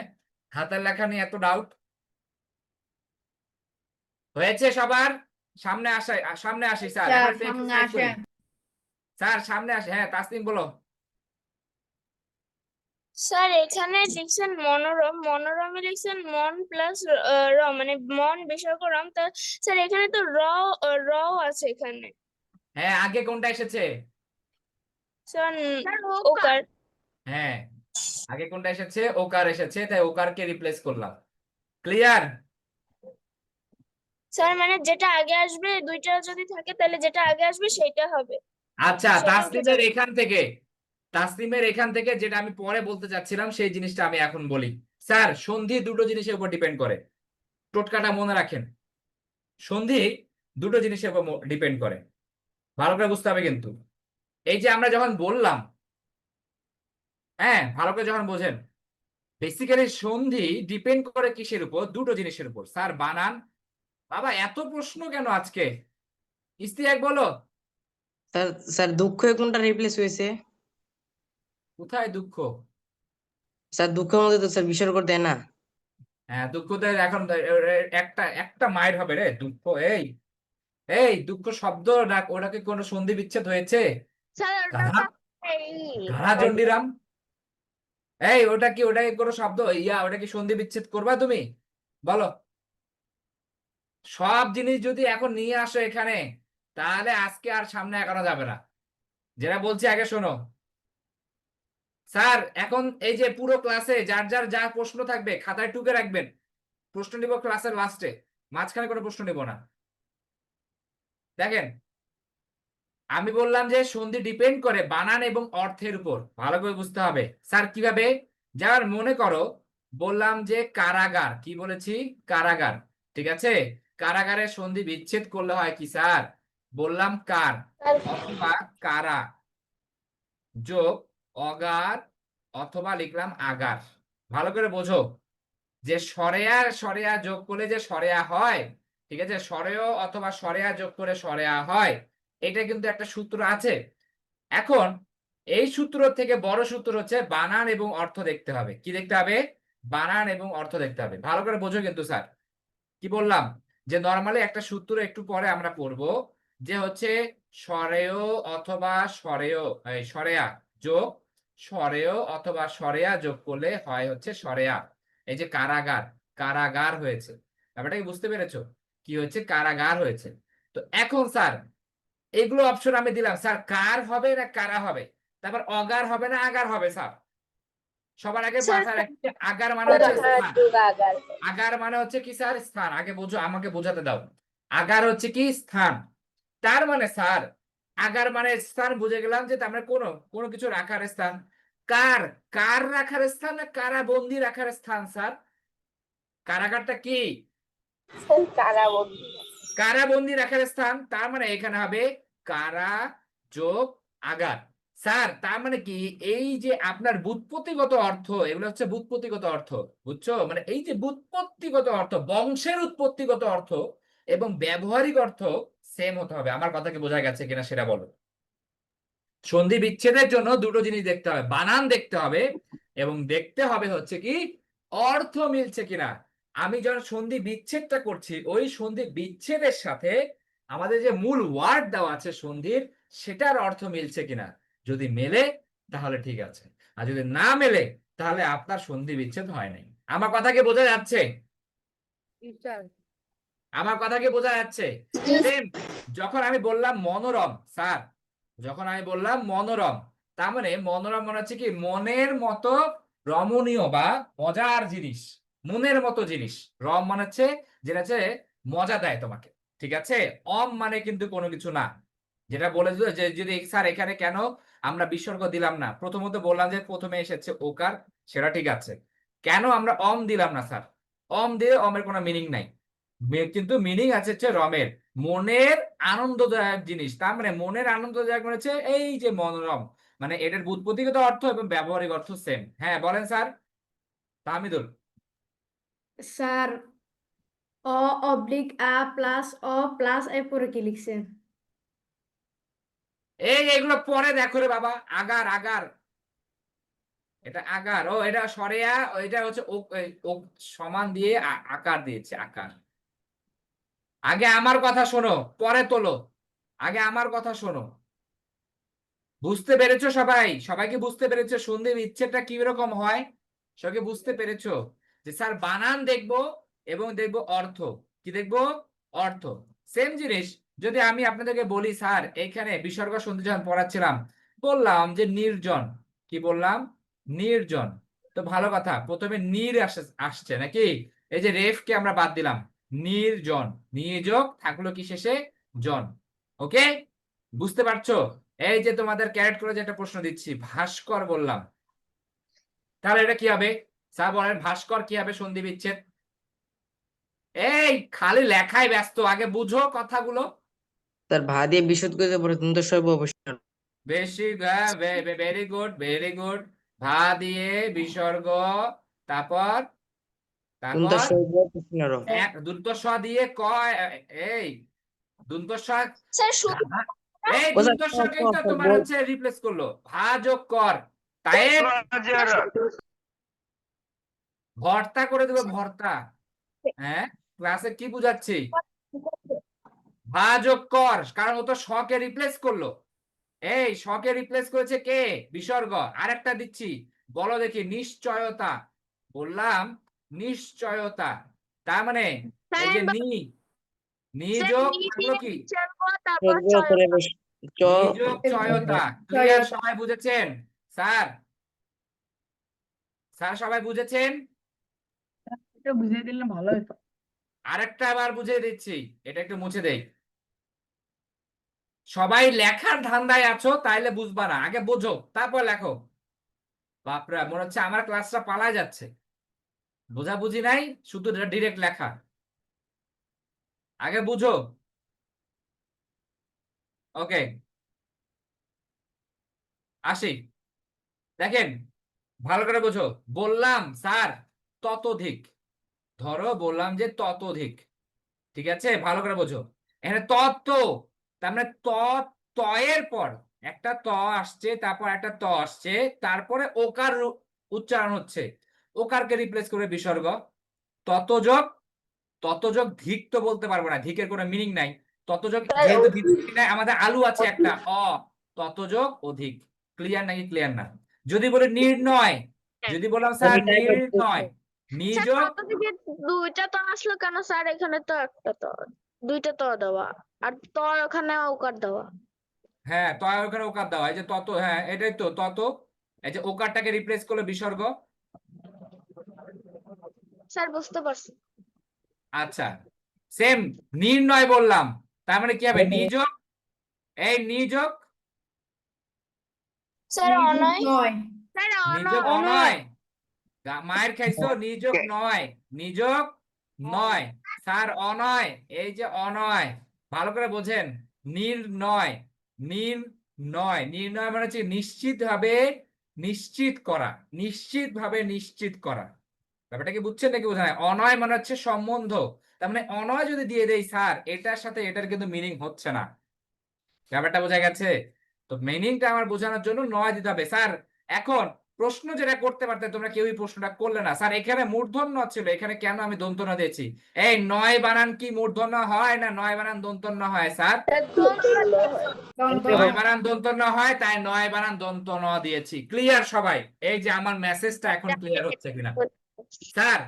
হাতের লেখা নিয়ে এত ডাউট হয়েছে সবার, সামনে আসে, সামনে আসি স্যার, স্যার এখন একটু সামনে exercise করি। আসেন। স্যার সামনে আসে, হ্যাঁ তাসনিম বলো। স্যার এখানে লিখছেন মনোরম, মনোরমে লিখছেন মন প্লাস র, মানে মন বিসর্গ রম, তা স্যার এখানে তো র আছে এখানে হ্যাঁ আগে কোনটা এসেছে, স্যার, ওকার। হ্যাঁ আগে কোনটা এসেছে, ওকার এসেছে, তাই ওকারকে রিপ্লেস করলাম, ক্লিয়ার। স্যার মানে যেটা আগে আসবে, দুইটা যদি থাকে তাহলে যেটা আগে আসবে সেইটা হবে। আচ্ছা, সেটা উঠে তাসনিমের যাবে। এখান থেকে, তাসনিমের এখান থেকে যেটা আমি পরে বলতে চাচ্ছিলাম সেই জিনিসটা আমি এখন বলি। স্যার সন্ধি দুটো জিনিসের উপর ডিপেন্ড করে, টোটকাটা মনে রাখেন, সন্ধি দুটো জিনিসের উপর ডিপেন্ড করে, ভালো করে বুঝতে হবে কিন্তু। এই যে আমরা যখন বললাম, হ্যাঁ ভালো করে যখন বোঝেন, বেসিক্যালি সন্ধি ডিপেন্ড করে কিসের উপর, দুটো জিনিসের উপর। স্যার বানান, বাবা এত প্রশ্ন কেন আজকে, ইস্তিয়াক বলো, স্যার স্যার দুঃখ কোনটা রিপ্লেস হয়েছে? কোথায় দুঃখ, স্যার দুঃখের মধ্যে তো স্যার বিসর্গ দেয় না। হ্যাঁ দুঃখ তো এখন একটা একটা মায়ের হবে রে দুঃখ, এই এই দুঃখ শব্দ ওটাকে কোনো সন্ধি বিচ্ছেদ হয়েছে, স্যার ওটা গাধা, তো এই গাধা চন্ডিরাম, এই ওটা কি কোনো শব্দ, ওটা কি সন্ধি বিচ্ছেদ করবা তুমি, বলো। সব জিনিস যদি এখন নিয়ে আসো এখানে, তাহলে আজকে আর সামনে এগোনো যাবে না, যেটা বলছি আগে শোনো। স্যার এখন এই যে পুরো ক্লাসে যার যার যা প্রশ্ন থাকবে খাতায় টুকে রাখবেন, প্রশ্ন নিব ক্লাসের লাস্টে, মাঝখানে কোনো প্রশ্ন নিব না। দেখেন আমি বললাম যে সন্ধি ডিপেন্ড করে বানান এবং অর্থের উপর, ভালো করে বুঝতে হবে। স্যার কিভাবে, যার মনে করো বললাম যে কারাগার, কি বলেছি, কারাগার, ঠিক আছে, কারাগারের সন্ধি বিচ্ছেদ করলে হয় কি স্যার, বললাম কার অথবা কারা যোগ অগার অথবা লিখলাম আগার, ভালো করে বোঝো যে সরেয়া সরেয়া যোগ করলে যে সরেয়া হয়, ঠিক আছে, সরেয় অথবা সরেয়া যোগ করে সরেয়া হয়, এটা কিন্তু একটা সূত্র আছে। এখন এই সূত্র থেকে বড় সূত্র হচ্ছে বানান এবং অর্থ দেখতে হবে, কি দেখতে হবে, বানান এবং অর্থ দেখতে হবে, ভালো করে বোঝো কিন্তু স্যার। কি বললাম যে নরমালি একটা সূত্র একটু পরে আমরা পড়বো, যে হচ্ছে স্বরেয় অথবা স্বরেয়া যোগ স্বরেয় অথবা স্বরেয়া যোগ করলে হয় হচ্ছে স্বরেয়া। এই যে কারাগার, কারাগার হয়েছে। ব্যাপারটা কি বুঝতে পেরেছো? কি হয়েছে? কারাগার হয়েছে। তো এখন স্যার এগুলো অপশন আমি দিলাম, স্যার কার হবে না কারা হবে, তারপর অগার হবে না আগার হবে স্যার? সবার আগে স্যার, মাথায় রাখতে আগার মানে হচ্ছে স্থান। আগার মানে হচ্ছে কি স্যার? স্থান। আগে বোঝো, আমাকে বোঝাতে দাও। আগার হচ্ছে কি? স্থান। তার মানে স্যার আগার মানে স্থান বুঝে গেলাম, যে তার মানে কোনো কোনো কিছু রাখার স্থান। কার কার রাখার স্থান না কারাবন্দি রাখার স্থান স্যার? কারাগারটা কি? কারাবন্দি রাখার স্থান। তার মানে এখানে হবে কারা যোগ আগার। স্যার তার মানে কি? এই যে আপনার ব্যুৎপত্তিগত অর্থ, এগুলো হচ্ছে ব্যুৎপত্তিগত অর্থ, বুঝছো? মানে এই যে ব্যুৎপত্তিগত অর্থ, বংশের উৎপত্তিগত অর্থ এবং ব্যবহারিক অর্থ সেম হতে হবে। আমার কথা কি বোঝা গেছে কিনা সেটা বলো। সন্ধি বিচ্ছেদের জন্য দুটো জিনিস দেখতে হবে, বানান দেখতে হবে এবং দেখতে হবে হচ্ছে কি অর্থ মিলছে কিনা। আমি যখন সন্ধি বিচ্ছেদটা করছি, ওই সন্ধি বিচ্ছেদের সাথে আমাদের যে মূল ওয়ার্ড দেওয়া আছে সন্ধির, সেটার অর্থ মিলছে কিনা। যদি মেলে তাহলে ঠিক আছে, আর যদি না মেলে তাহলে আপনার সন্ধি বিচ্ছেদ হয় নাই। আমার কথা কি বোঝা যাচ্ছে? আমার কথা কি বোঝা যাচ্ছে? Same, যখন আমি বললাম মনোরম স্যার, যখন আমি বললাম মনোরম, তার মানে মনোরম মানে হচ্ছে কি মনের মতো রমণীয় বা মজার জিনিস, মনের মতো জিনিস। রম মানে হচ্ছে যেটা হচ্ছে মজা দেয় তোমাকে, ঠিক আছে? অম মানে কিন্তু কোনো কিছু না। যেটা বলে দিল যে যদি স্যার এখানে কেন আমরা বিসর্গ দিলাম না, প্রথমত বললাম যে প্রথমে এসেছে ওকার, সেটা ঠিক আছে। কেন আমরা অম দিলাম না স্যার? অম দিয়ে অমের কোনো মিনিং নাই, কিন্তু মিনিং আছে হচ্ছে রমের, মনের আনন্দদায়ক জিনিস। তার মানে মনের আনন্দদায়ক মানে হচ্ছে এই যে মনোরম, মানে এটার ব্যুৎপত্তিগত অর্থ এবং ব্যবহারিক অর্থ সেম। হ্যাঁ বলেন স্যার তাহমিদুল। স্যার অ অবলিক আ প্লাস অ প্লাস এ পরে কি লিখছেন? এই এগুলো পরে দেখো রে বাবা। আগার আগার, এটা আগার। ও এটা সরেয়া, এটা হচ্ছে ও সমান দিয়ে আকার দিয়েছে, আকার। আগে আমার কথা শোনো পরে তোলো, আগে আমার কথা শোনো। বুঝতে পেরেছো সবাই? সবাইকে বুঝতে পেরেছো সন্ধি বিচ্ছেদটা কি রকম হয়? সবাইকে বুঝতে পেরেছো যে স্যার বানান দেখবো এবং দেখবো অর্থ। কি দেখবো? অর্থ। সেম জিনিস যদি আমি আপনাদেরকে বলি স্যার এইখানে বিসর্গ সন্ধি যখন পড়াচ্ছিলাম বললাম যে নির্জন, কি বললাম? নির্জন। তো ভালো কথা, প্রথমে নির আসছে নাকি? এই যে রেফ কে আমরা বাদ দিলাম, নির্জন, নিয়োজক থাকলো কি শেষে? জন। ওকে, বুঝতে পারছো? এই যে তোমাদের ক্যারেক্ট করে যে একটা প্রশ্ন দিচ্ছি, ভাস্কর বললাম, তাহলে এটা কি হবে? স্যার বলেন ভাস্কর কি হবে সন্ধি বিচ্ছেদ? এই খালি লেখায় ব্যস্ত, আগে বুঝো কথাগুলো। তার ভা দিয়ে বিশদ করে পরে দন্ত সব অবশ্যই বেশি, ভেরি গুড ভেরি গুড। ভা দিয়ে বিসর্গ, তারপর দন্ত তারপর সব প্রশ্নের দুটো স দিয়ে এই দুটো স, স্যার শুধু এই ও দুটো সকেই তো তোমার হচ্ছে রিপ্লেস করলো, ভা যোগ কর, তাই ভর্তা করে দেবে, ভর্তা। হ্যাঁ ক্লাসে কি বুঝাচ্ছি? ভা যোগ কর, কারণ ও তো শকে রিপ্লেস করলো। এই শকে রিপ্লেস করেছে কে? বিসর্গ। আরেকটা দিচ্ছি, বলো দেখি। নিশ্চয়তা, বললাম নিশ্চয়তা। তার মানে এই যে নিযোগ থাকলো কি? তারপর করে চ নিযোগ চয়তা। ক্লিয়ার? সবাই বুঝেছেন? স্যার স্যার সবাই বুঝেছেন? এটা বুঝিয়ে দিলে ভালো হতো। আরেকটা আবার বুঝিয়ে দিচ্ছি, এটা একটু মুছে দেই। সবাই লেখার ধান্দায় আছো তাইলে বুঝবা না, আগে বোঝো তারপর লেখো। বাপরে মনে হচ্ছে আমার ক্লাসটা পালায় যাচ্ছে, বোঝাবুঝি নাই, শুধু ডিরেক্ট লেখা। আগে বুঝো। ওকে আসি, দেখেন ভালো করে বোঝো। বললাম স্যার ততোধিক, ধরো বললাম যে ততোধিক, ঠিক আছে? ভালো করে বোঝো। এখানে তত, তার মানে ত এর পর একটা ত আসছে, তারপর একটা ত আসছে, তারপরে ওকার উচ্চারণ হচ্ছে, ওকারকে রিপ্লেস করে বিসর্গ। ততযোগ, ততযোগ ধিক তো বলতে পারবো না, ধিকের কোনো মিনিং নাই। ততযোগ যেহেতু ডিসিপ্লিনে আমাদের আলু আছে একটা ততযোগ অধিক। ক্লিয়ার নাকি ক্লিয়ার না? যদি বলে নির্ণয়, যদি বললাম স্যার নির্ণয়, স্যার নিযোগ, তত থেকে দুইটা তো আসলো কেন স্যার? এখানে তো একটা তো, দুইটা তো দেওয়া, আর তো ওখানে ওকার দেওয়া। হ্যাঁ তয় ওখানে ওকার দেওয়া, এই যে তত, হ্যাঁ এটাই তো তত, এই যে ওকারটাকে রিপ্লেস করলে বিসর্গ। স্যার বুঝতে পারছি। আচ্ছা সেম নির্ণয় বললাম, তার মানে কি হবে? নিযোগ, এই নিযোগ, স্যার অনয়, নয় স্যার নিযোগ অনয়, মায়ের খাইছো, নিযোগ নয়, নিযোগ নয়, স্যার অনয়, এই যে অনয়, ভালো করে বোঝেন, নির্ণয়, নির্ণয়, নির্ণয় মানে হচ্ছে নিশ্চিত ভাবে নিশ্চিত করা, নিশ্চিত ভাবে নিশ্চিত করা। ব্যাপারটা কি বুঝছেন নাকি বোঝা নাই? অনয় মানে হচ্ছে সম্বন্ধ, তার মানে অনয় যদি দিয়ে দেই স্যার, এটার সাথে এটার কিন্তু মিনিং হচ্ছে না। ব্যাপারটা বোঝা গেছে? তো মিনিংটা আমার বোঝানোর জন্য নয় দিতে হবে স্যার। এখন প্রশ্ন যেটা করতে পারতে, তোমরা কেউই প্রশ্নটা করলে না স্যার, এখানে মূর্ধন্য ছিল, এখানে কেন আমি দন্তন্য দিয়েছি? এই নয় বানান কি মূর্ধন্য হয় না নয় বানান দন্তন্য হয় স্যার? নয় বানান দন্তন্য হয়, তাই নয় বানান দন্ত ন দিয়েছি। ক্লিয়ার সবাই? এই যে আমার মেসেজটা এখন ক্লিয়ার হচ্ছে কিনা? স্যার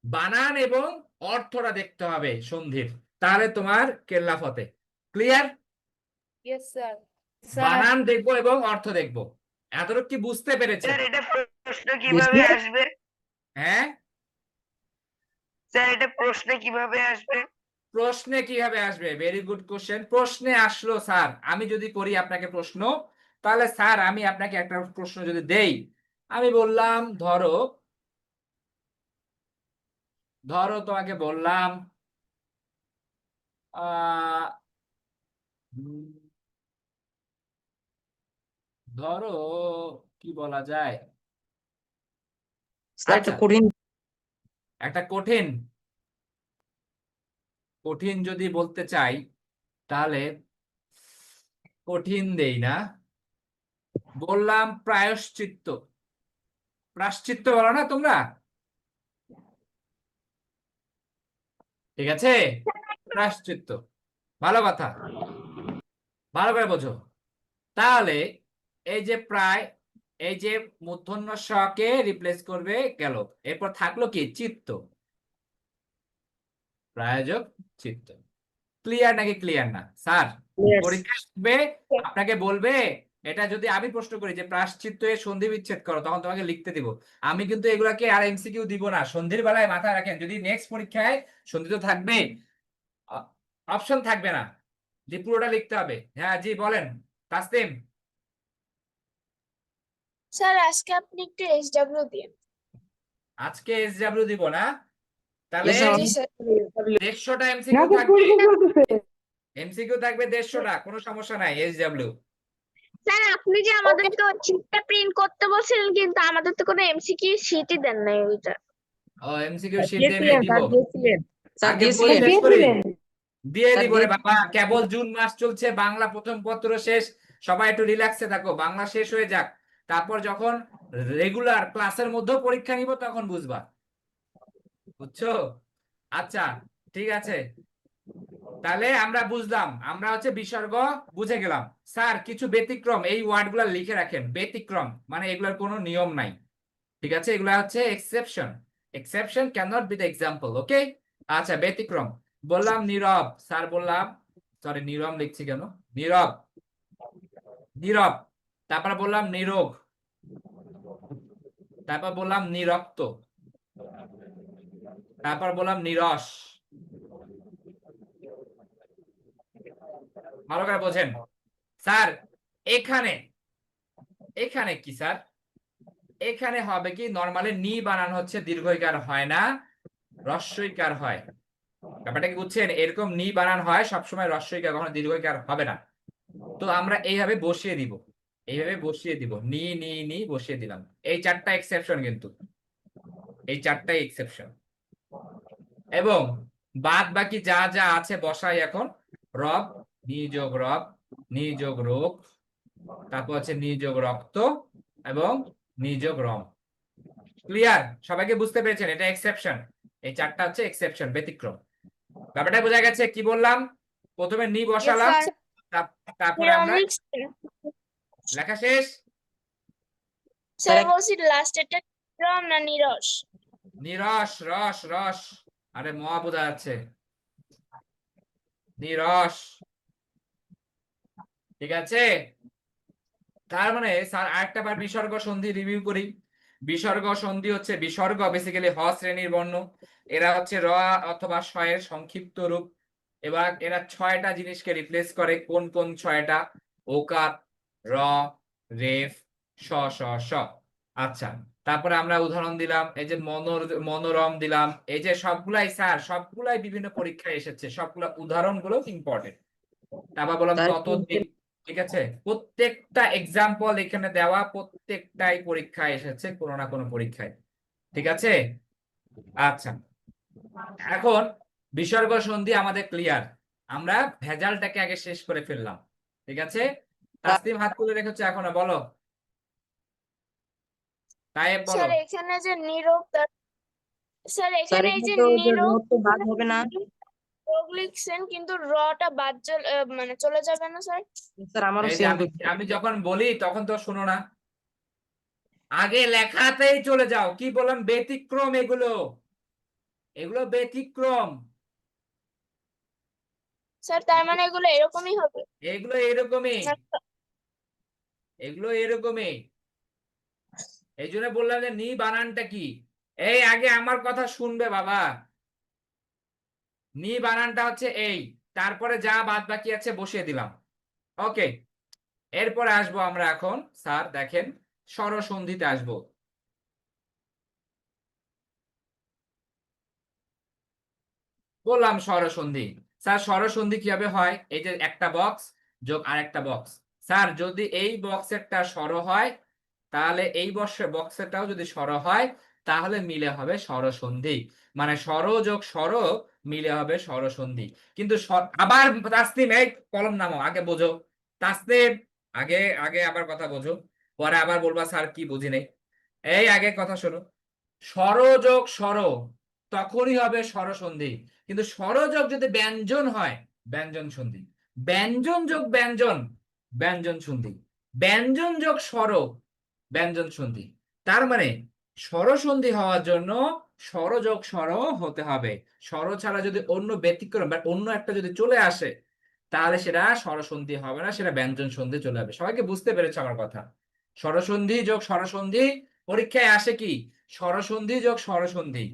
বানান এবং অর্থটা দেখতে হবে সন্ধির, তাহলে তোমার কেল্লা ফতে। ক্লিয়ার? Yes sir. বানান দেখবো এবং অর্থ দেখবো। এতটুকু কি বুঝতে পেরেছে? স্যার এটা প্রশ্ন কিভাবে আসবে? হ্যাঁ স্যার এটা প্রশ্নে কিভাবে আসবে? প্রশ্নে কিভাবে আসবে? Very good question. প্রশ্নে আসলো স্যার, আমি যদি করি আপনাকে প্রশ্ন, তাহলে স্যার আমি আপনাকে একটা প্রশ্ন যদি দেই, আমি বললাম ধরো, ধরো তোমাকে বললাম আহ ধরো কি বলা যায়, স্যার আচ্ছা এটা কঠিন। একটা কঠিন, কঠিন যদি বলতে চাই তাহলে কঠিন দেই না, বললাম প্রায়শ্চিত্ত। প্রায়শ্চিত্ত বলো না তোমরা? ঠিক আছে, প্রায়শ্চিত্ত, ভালো কথা, ভালো করে বোঝো। তাহলে এই যে প্রায়, এই যে মূর্ধন্য ষ কে রিপ্লেস করবে গেল, এরপর থাকলো কি? চিত্ত, প্রায়োজক চিত্ত। ক্লিয়ার নাকি ক্লিয়ার না স্যার? পরীক্ষা আসবে, আপনাকে বলবে, এটা যদি আমি প্রশ্ন করি যে প্রায়শ্চিত্ত এর সন্ধি বিচ্ছেদ করো, তখন তোমাকে লিখতে দিব। আমি কিন্তু এগুলাকে আর এমসিকিউ দিব না, সন্ধির বেলায় মাথায় রাখেন, যদি নেক্সট পরীক্ষায় সন্ধি তো থাকবে, অপশন থাকবে না, যে পুরোটা লিখতে হবে। হ্যাঁ জি বলেন তাসলিম। স্যার আজকে আপনি একটু এসডব্লিউ দিন। আজকে এসডব্লিউ দিব না, তাহলে Yes, sir. জি স্যার। 150টা এমসিকিউ থাকবে, এমসিকিউ থাকবে 150টা, কোনো সমস্যা নাই। এসডব্লিউ স্যার আপনি যে আমাদেরকে ওই শীটটা প্রিন্ট করতে বলছিলেন, কিন্তু আমাদের তো কোনো এমসিকিউ শীটই দেন নাই ওইটা। ও এমসিকিউ শীট দিয়ে দিব, স্যার আগে দিয়েছিলেন। বলে শেষ করি, দিয়ে স্যার দিব রে বাবা। কেবল জুন মাস চলছে, বাংলা প্রথম পত্র শেষ, সবাই একটু রিল্যাক্সে থাকো, বাংলা শেষ হয়ে যাক, তারপর যখন রেগুলার ক্লাসের মধ্যেও পরীক্ষা নিব তখন বুঝবা, বুঝছো? আচ্ছা ঠিক আছে, তাহলে আমরা বুঝলাম, আমরা হচ্ছে বিসর্গ বুঝে গেলাম। স্যার কিছু ব্যতিক্রম, এই ওয়ার্ডগুলো লিখে রাখেন, ব্যতিক্রম মানে এগুলোর কোনো নিয়ম নাই, ঠিক আছে? এগুলা হচ্ছে exception, exception can not be the example, okay? আচ্ছা ব্যতিক্রম বললাম নীরব, স্যার বললাম, সরি নীরব লিখছি কেন, নীরব, নীরব, তারপর বললাম নিরোগ, তারপর বললাম নিরক্ত, তারপর বললাম নিরস। ভালো করে বোঝেন স্যার। এখানে, এখানে কি স্যার? এখানে হবে কি, নরমালি নি বানান হচ্ছে দীর্ঘইকার হয় না, হ্রস্বইকার হয়। ব্যাপারটা কি বুঝছেন? এরকম নি বানান হয় সবসময়, হ্রস্বইকার, কখনো দীর্ঘইকার হবে না। তো আমরা এইভাবে বসিয়ে দিব, এইভাবে বসিয়ে দিব, নি নি নি বসিয়ে দিলাম। এই চারটা এক্সেপশন কিন্তু, এই চারটাই এক্সেপশন। এবং বাদ বাকি যা যা আছে বসাই এখন, রব, নিযোগ রব, নিযোগ রোগ, তারপর হচ্ছে নিযোগ রক্ত এবং নিযোগ রম। ক্লিয়ার? সবাইকে বুঝতে পেরেছেন? এটা এক্সেপশন, এই চারটা হচ্ছে এক্সেপশন, ব্যতিক্রম। ব্যাপারটা বোঝা গেছে? কি বললাম? প্রথমে নি বসালাম, sir. তারপরে আমরা নিরম লিখছেন লেখা শেষ। স্যার এক- বলছি লাস্টেরটা নিরম না নিরস? নিরস, রস রস, আরে মহা বোঝা যাচ্ছে, নিরস, ঠিক আছে। তার মানে স্যার আরেকটা বার বিসর্গ সন্ধি রিভিউ করি। বিসর্গ সন্ধি হচ্ছে, বিসর্গ বেসিক্যালি হ শ্রেণীর বর্ণ, এরা হচ্ছে র অথবা শ এর সংক্ষিপ্ত রূপ। এবার এরা 6টা জিনিসকে রিপ্লেস করে, কোন কোন 6টা? ওকার, র, রেফ, স স স। আচ্ছা, তারপরে আমরা উদাহরণ দিলাম, এই যে মনোরম দিলাম, এই যে সবগুলাই স্যার সবগুলাই বিভিন্ন পরীক্ষায় এসেছে, সবগুলা উদাহরণগুলো ইম্পর্টেন্ট। তারপর বললাম স্যার ততোধিক, ঠিক আছে, প্রত্যেকটা এক্সাম্পল এখানে দেওয়া, প্রত্যেকটাই পরীক্ষায় এসেছে কোনো না কোনো পরীক্ষায়, ঠিক আছে। আচ্ছা, এখন বিসর্গ সন্ধি আমাদের ক্লিয়ার, আমরা ভেজালটাকে আগে শেষ করে ফেললাম, ঠিক আছে। তাসলিম হাত তুলে রেখেছে এখনো, বলো তাইব বলো। স্যার এখানে যে নিরোগ স্যার স্যার এখানে এই এখানে যে তো যে নিরোগ রড তো বাদ হবে না। লিখছেন কিন্তু রটা বাদ মানে চলে যাবে না স্যার? স্যার আমারও এই যে সেম। আমি যখন বলি তখন তো শোনো না, আগে লেখাতেই চলে যাও। কি বললাম? ব্যতিক্রম, এগুলো এগুলো ব্যতিক্রম, স্যার তার মানে এগুলো এরকমই হবে? এগুলো এরকমই, না- এগুলো এরকমই। এই জন্য বললাম যে নি বানানটা কি। এই আগে আমার কথা শুনবে বাবা, নি বানানটা হচ্ছে এই, তারপরে যা বাদ বাকি আছে বসিয়ে দিলাম। ওকে, এরপরে আসবো আমরা এখন, স্যার দেখেন স্বরসন্ধিতে আসবো। বললাম স্বরসন্ধি, স্যার স্বরসন্ধি কিভাবে হয়? এই যে একটা বক্স যোগ আরেকটা বক্স, স্যার যদি এই বক্সেরটা স্বর হয় তাহলে এই বক্সেরটাও যদি স্বর হয় তাহলে মিলে হবে স্বরসন্ধি, মানে স্বর যোগ স্বর মিলে হবে স্বরসন্ধি। কিন্তু আবার তাসনিম, এই কলম নামাও, আগে বোঝো তাসনিম, আগে আগে আবার কথা বোঝো, পরে আবার বলবা স্যার কি বুঝি নেই। এই আগে কথা শোনো, স্বর যোগ স্বর তখনই হবে স্বরসন্ধি, কিন্তু স্বরযোগ যদি ব্যঞ্জন হয় ব্যঞ্জন সন্ধি, ব্যঞ্জন যোগ ব্যঞ্জন ব্যঞ্জন সন্ধি, ব্যঞ্জন যোগ স্বর ব্যঞ্জন সন্ধি। তার মানে স্বরসন্ধি হওয়ার জন্য স্বর যোগ স্বর হতে হবে, স্বর ছাড়া যদি অন্য ব্যতিক্রম বা অন্য একটা যদি চলে আসে তাহলে সেটা স্বরসন্ধি হবে না, সেটা ব্যঞ্জন সন্ধি চলে যাবে। সবাইকে বুঝতে পেরেছে আমার কথা? স্বরসন্ধি যোগ স্বরসন্ধি পরীক্ষায় আসে কি? স্বরসন্ধি যোগ স্বরসন্ধি,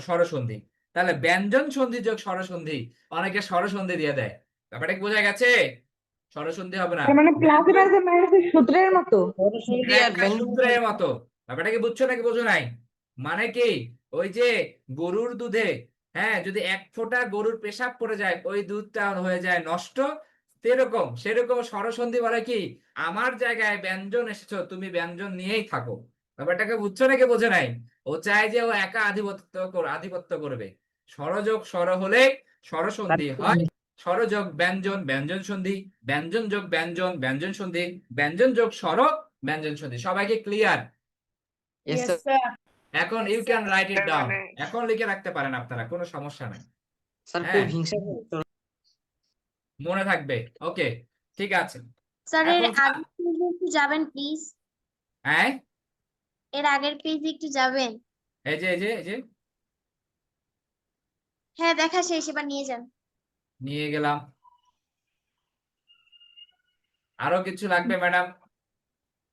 স্বরসন্ধি, তাহলে ব্যঞ্জন সন্ধি যোগ স্বরসন্ধি, অনেকে স্বরসন্ধি দিয়ে দেয়। ব্যাপারটা কি বোঝা গেছে? স্বরসন্ধি হবে না, তার মানে প্লাস মাইনাস মাইনাসের সূত্রের মতো। স্বরসন্ধি আর একটা ব্যঞ্জন সূত্রের মতো। ব্যাপারটা কি বুঝছো নাকি বোঝো নাই? মানে কি, ওই যে গরুর দুধে, হ্যাঁ, যদি 1 ফোঁটা গরুর পেশাব পড়ে যায় ওই দুধটা হয়ে যায় নষ্ট, সেরকম সেরকম স্বরসন্ধি বলে কি, আমার জায়গায় ব্যঞ্জন এসেছো, তুমি ব্যঞ্জন নিয়েই থাকো। ব্যাপারটাকে বুঝছো নাকি বোঝো নাই? ও চায় যে ও একা আধিপত্য করবে। স্বরযোগ স্বর হলে স্বরসন্ধি হয়, স্বরযোগ ব্যঞ্জন ব্যঞ্জন সন্ধি, ব্যঞ্জন যোগ ব্যঞ্জন ব্যঞ্জন সন্ধি, ব্যঞ্জন যোগ স্বর ব্যঞ্জন সন্ধি। সবাইকে clear? Yes, Yes, sir. sir. এখন you can write it down, এখন লিখে রাখতে পারেন আপনারা, কোনো সমস্যা নাই, স্যার হ্যাঁ খুব হিংসা করে। মনে থাকবে। ওকে, ঠিক আছে। স্যার এর এখন আগের পেজে একটু যাবেন প্লিজ, হ্যাঁ, এর আগের পেজে একটু যাবেন। এই যে এই যে এই যে হ্যাঁ দেখা শেষ, এবার নিয়ে যান। নিয়ে গেলাম। আরো কিছু লাগবে ম্যাডাম?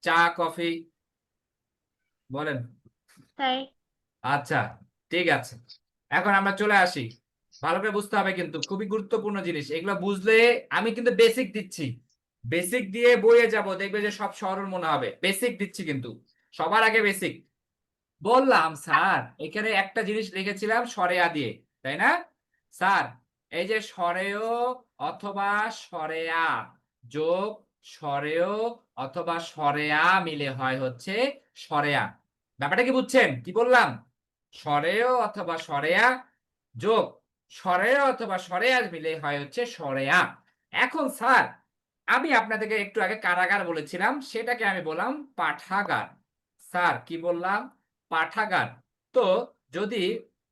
চা, কফি বলেন? স্যার আচ্ছা, ঠিক আছে, এখন আমরা চলে আসি। ভালো করে বুঝতে হবে কিন্তু, খুবই গুরুত্বপূর্ণ জিনিস, এগুলো বুঝলে আমি কিন্তু বেসিক দিচ্ছি, বেসিক দিয়ে বইয়ে যাব, দেখবে যে সব সরল মনে হবে। বেসিক দিচ্ছি কিন্তু, সবার আগে বেসিক। বললাম স্যার এখানে একটা জিনিস লিখেছিলাম সরেয়া দিয়ে, তাই না স্যার? এই যে সরেয় অথবা সরেয়া যোগ সরেয় অথবা সরেয়া মিলে হয় হচ্ছে সরেয়া। ব্যাপারটা কি বুঝছেন কি বললাম? সরেয় অথবা সরেয়া যোগ সরেয় অথবা সরেয়া মিলে হয় হচ্ছে সরেয়া। এখন স্যার আমি আপনাদেরকে একটু আগে কারাগার বলেছিলাম, সেটাকে আমি বললাম পাঠাগার। স্যার কি বললাম? পাঠাগার। তো যদি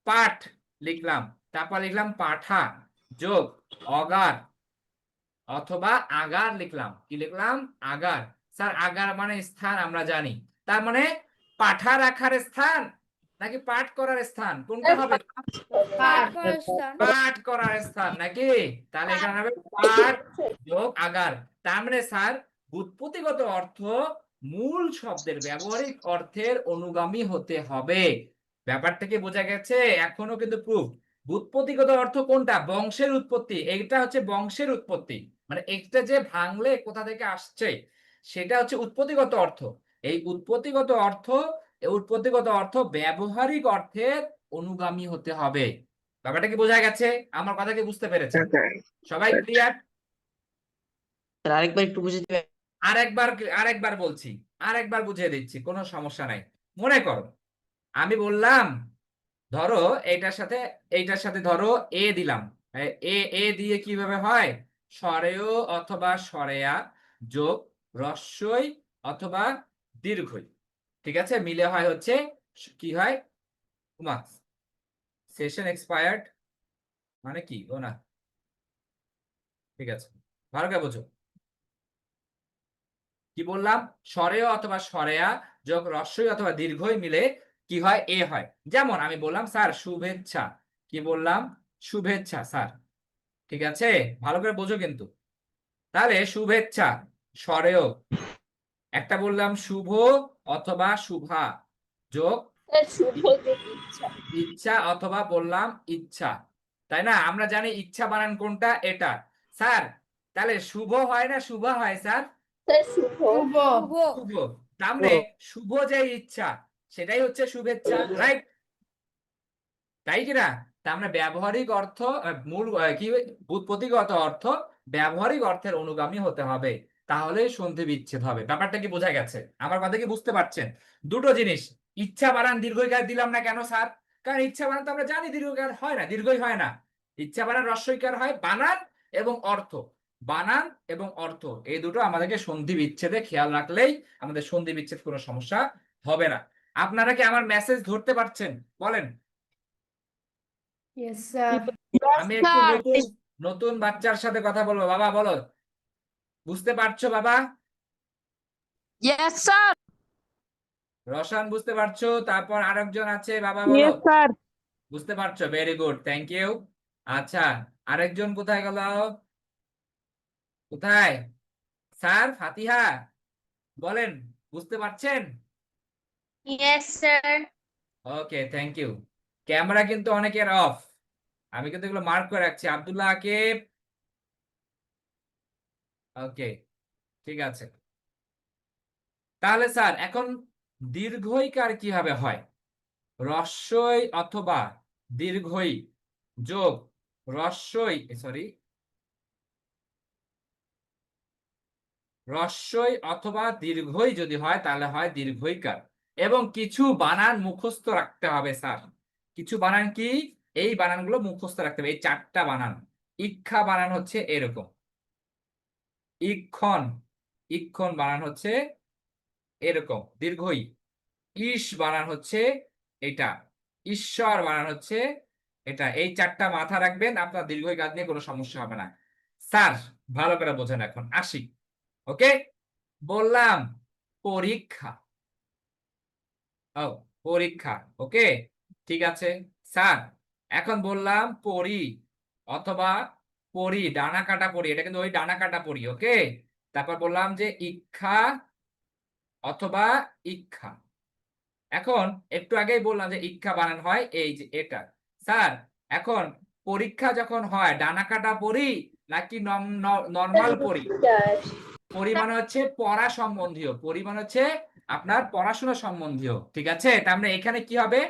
পাঠ লিখলাম, তারপর লিখলাম পাঠা, যোগ অগার অথবা আগার লিখলাম। কি লিখলাম? আগার। স্যার আগার মানে স্থান আমরা জানি, তার মানে পাঠা রাখার স্থান নাকি পাঠ করার স্থান, কোনটা হবে? পাঠ করার স্থান। পাঠ করার স্থান নাকি? তাহলে এখানে হবে পাঠ যোগ আগার। তার মানে স্যার ব্যুৎপত্তিগত অর্থ মূল শব্দের ব্যবহারিক অর্থের অনুগামী হতে হবে। ব্যাপারটা কি বোঝা গেছে? এখনো কিন্তু প্রুফ। ব্যুৎপত্তিগত অর্থ কোনটা? বংশের উৎপত্তি। এইটা হচ্ছে বংশের উৎপত্তি, মানে এটা যে ভাঙলে কোথা থেকে আসছে সেটা হচ্ছে উৎপত্তিগত অর্থ। এই উৎপত্তিগত অর্থ ব্যবহারিক অর্থের অনুগামী হতে হবে। ব্যাপারটা কি বোঝা গেছে? আমার কথা কি বুঝতে পেরেছেন সবাই? ক্লিয়ার? স্যার আরেকবার একটু বুঝে দিবেন? আরেকবার বলছি, আরেকবার বুঝিয়ে দিচ্ছি, কোনো সমস্যা নাই। মনে করো আমি বললাম ধরো এইটার সাথে ধরো এ দিলাম। এ দিয়ে কিভাবে হয়? স্বরেয় অথবা স্বরেয়া যোগ রস্বই অথবা দীর্ঘই, ঠিক আছে, মিলে হয় হচ্ছে কি হয়? সেশন এক্সপায়ার্ড মানে কি? ও না, ঠিক আছে, ভালো করে বোঝো। কি বললাম? স্বরেয় অথবা স্বরেয়া যোগ রস্বই অথবা দীর্ঘই মিলে কি হয়? এ হয়। যেমন আমি বললাম স্যার শুভেচ্ছা। কি বললাম? শুভেচ্ছা স্যার, ঠিক আছে, ভালো করে বোঝো কিন্তু। তাহলে শুভেচ্ছা স্বরেয়, একটা বললাম শুভ অথবা শুভা যোগ ইচ্ছা অথবা বললাম ইচ্ছা, তাই না? আমরা জানি ইচ্ছা বানান কোনটা? এটা। স্যার তাহলে শুভ হয় না শুভা হয় স্যার? শুভ। শুভ। তার মানে শুভ যে ইচ্ছা সেটাই হচ্ছে শুভেচ্ছা, রাইট? তাই কিনা? তার মানে ব্যবহারিক অর্থ মূল কি ব্যুৎপত্তিগত অর্থ ব্যবহারিক অর্থের অনুগামী হতে হবে, তাহলে সন্ধি বিচ্ছেদ হবে। ব্যাপারটা কি বোঝা গেছে? আমার কথা কি বুঝতে পারছেন? দুটো জিনিস, ইচ্ছা বানান দীর্ঘইকার দিলাম না কেন স্যার? কারণ ইচ্ছা বানান তো আমরা জানি দীর্ঘইকার হয় না, দীর্ঘই হয় না। ইচ্ছা বানান হ্রস্বইকার হয়। বানান এবং অর্থ, বানান এবং অর্থ এই দুটো আমাদেরকে সন্ধি বিচ্ছেদে খেয়াল রাখলেই আমাদের সন্ধি বিচ্ছেদ কোনো সমস্যা হবে না। আপনারা কি আমার মেসেজ ধরতে পারছেন? বলেন। Yes, sir. আমি একটু নতুন নতুন বাচ্চার সাথে কথা বলবো। বাবা বলো, বুঝতে পারছো বাবা? Yes sir. রসান বুঝতে পারছো? তারপর আরেকজন আছে, বাবা বলো। স্যার। বুঝতে পারছো? Very good, thank you. আচ্ছা, আরেকজন কোথায় গেল? কোথায়? স্যার ফাতিহা বলেন, বুঝতে পারছেন? Yes sir. Okay, thank you. Camera কিন্তু অনেকের অফ, আমি কিন্তু এগুলো মার্ক করে রাখছি। আব্দুল্লাহ আকিব, ওকে, ঠিক আছে। তাহলে স্যার এখন দীর্ঘইকার কিভাবে হয়? রস্বই অথবা দীর্ঘই যোগ রস্বই রস্বই অথবা দীর্ঘই যদি হয় তাহলে হয় দীর্ঘইকার। এবং কিছু বানান মুখস্থ রাখতে হবে স্যার। কিছু বানান কি? এই বানানগুলো মুখস্থ রাখতে হবে, এই চারটা বানান। ইক্ষা বানান হচ্ছে এরকম, ইক্ষণ, ইক্ষণ বানান হচ্ছে এরকম দীর্ঘই। ঈশ বানান হচ্ছে এটা, ঈশ্বর বানান হচ্ছে এটা। এই চারটা মাথা রাখবেন, আপনার দীর্ঘই কাজ নিয়ে কোনো সমস্যা হবে না। স্যার ভালো করে বোঝেন, এখন আসি। ওকে, বললাম পরীক্ষা, ও পরীক্ষা, ওকে, ঠিক আছে স্যার। এখন বললাম পরি অথবা পরি, ডানা কাটা পরি, এটা কিন্তু ওই ডানা কাটা পরি, ওকে। তারপর বললাম যে ইক্ষা অথবা ইক্ষা। এখন একটু আগেই বললাম যে ইক্ষা বানান হয় এই যে এটা। স্যার এখন পরীক্ষা যখন হয় ডানা কাটা পরি নাকি নর্মাল পরি? পরিমাণ হচ্ছে পড়া সম্বন্ধীয়, পরিমাণ হচ্ছে আপনার পড়াশোনা সম্বন্ধীয়, ঠিক আছে। তার মানে এখানে কি হবে?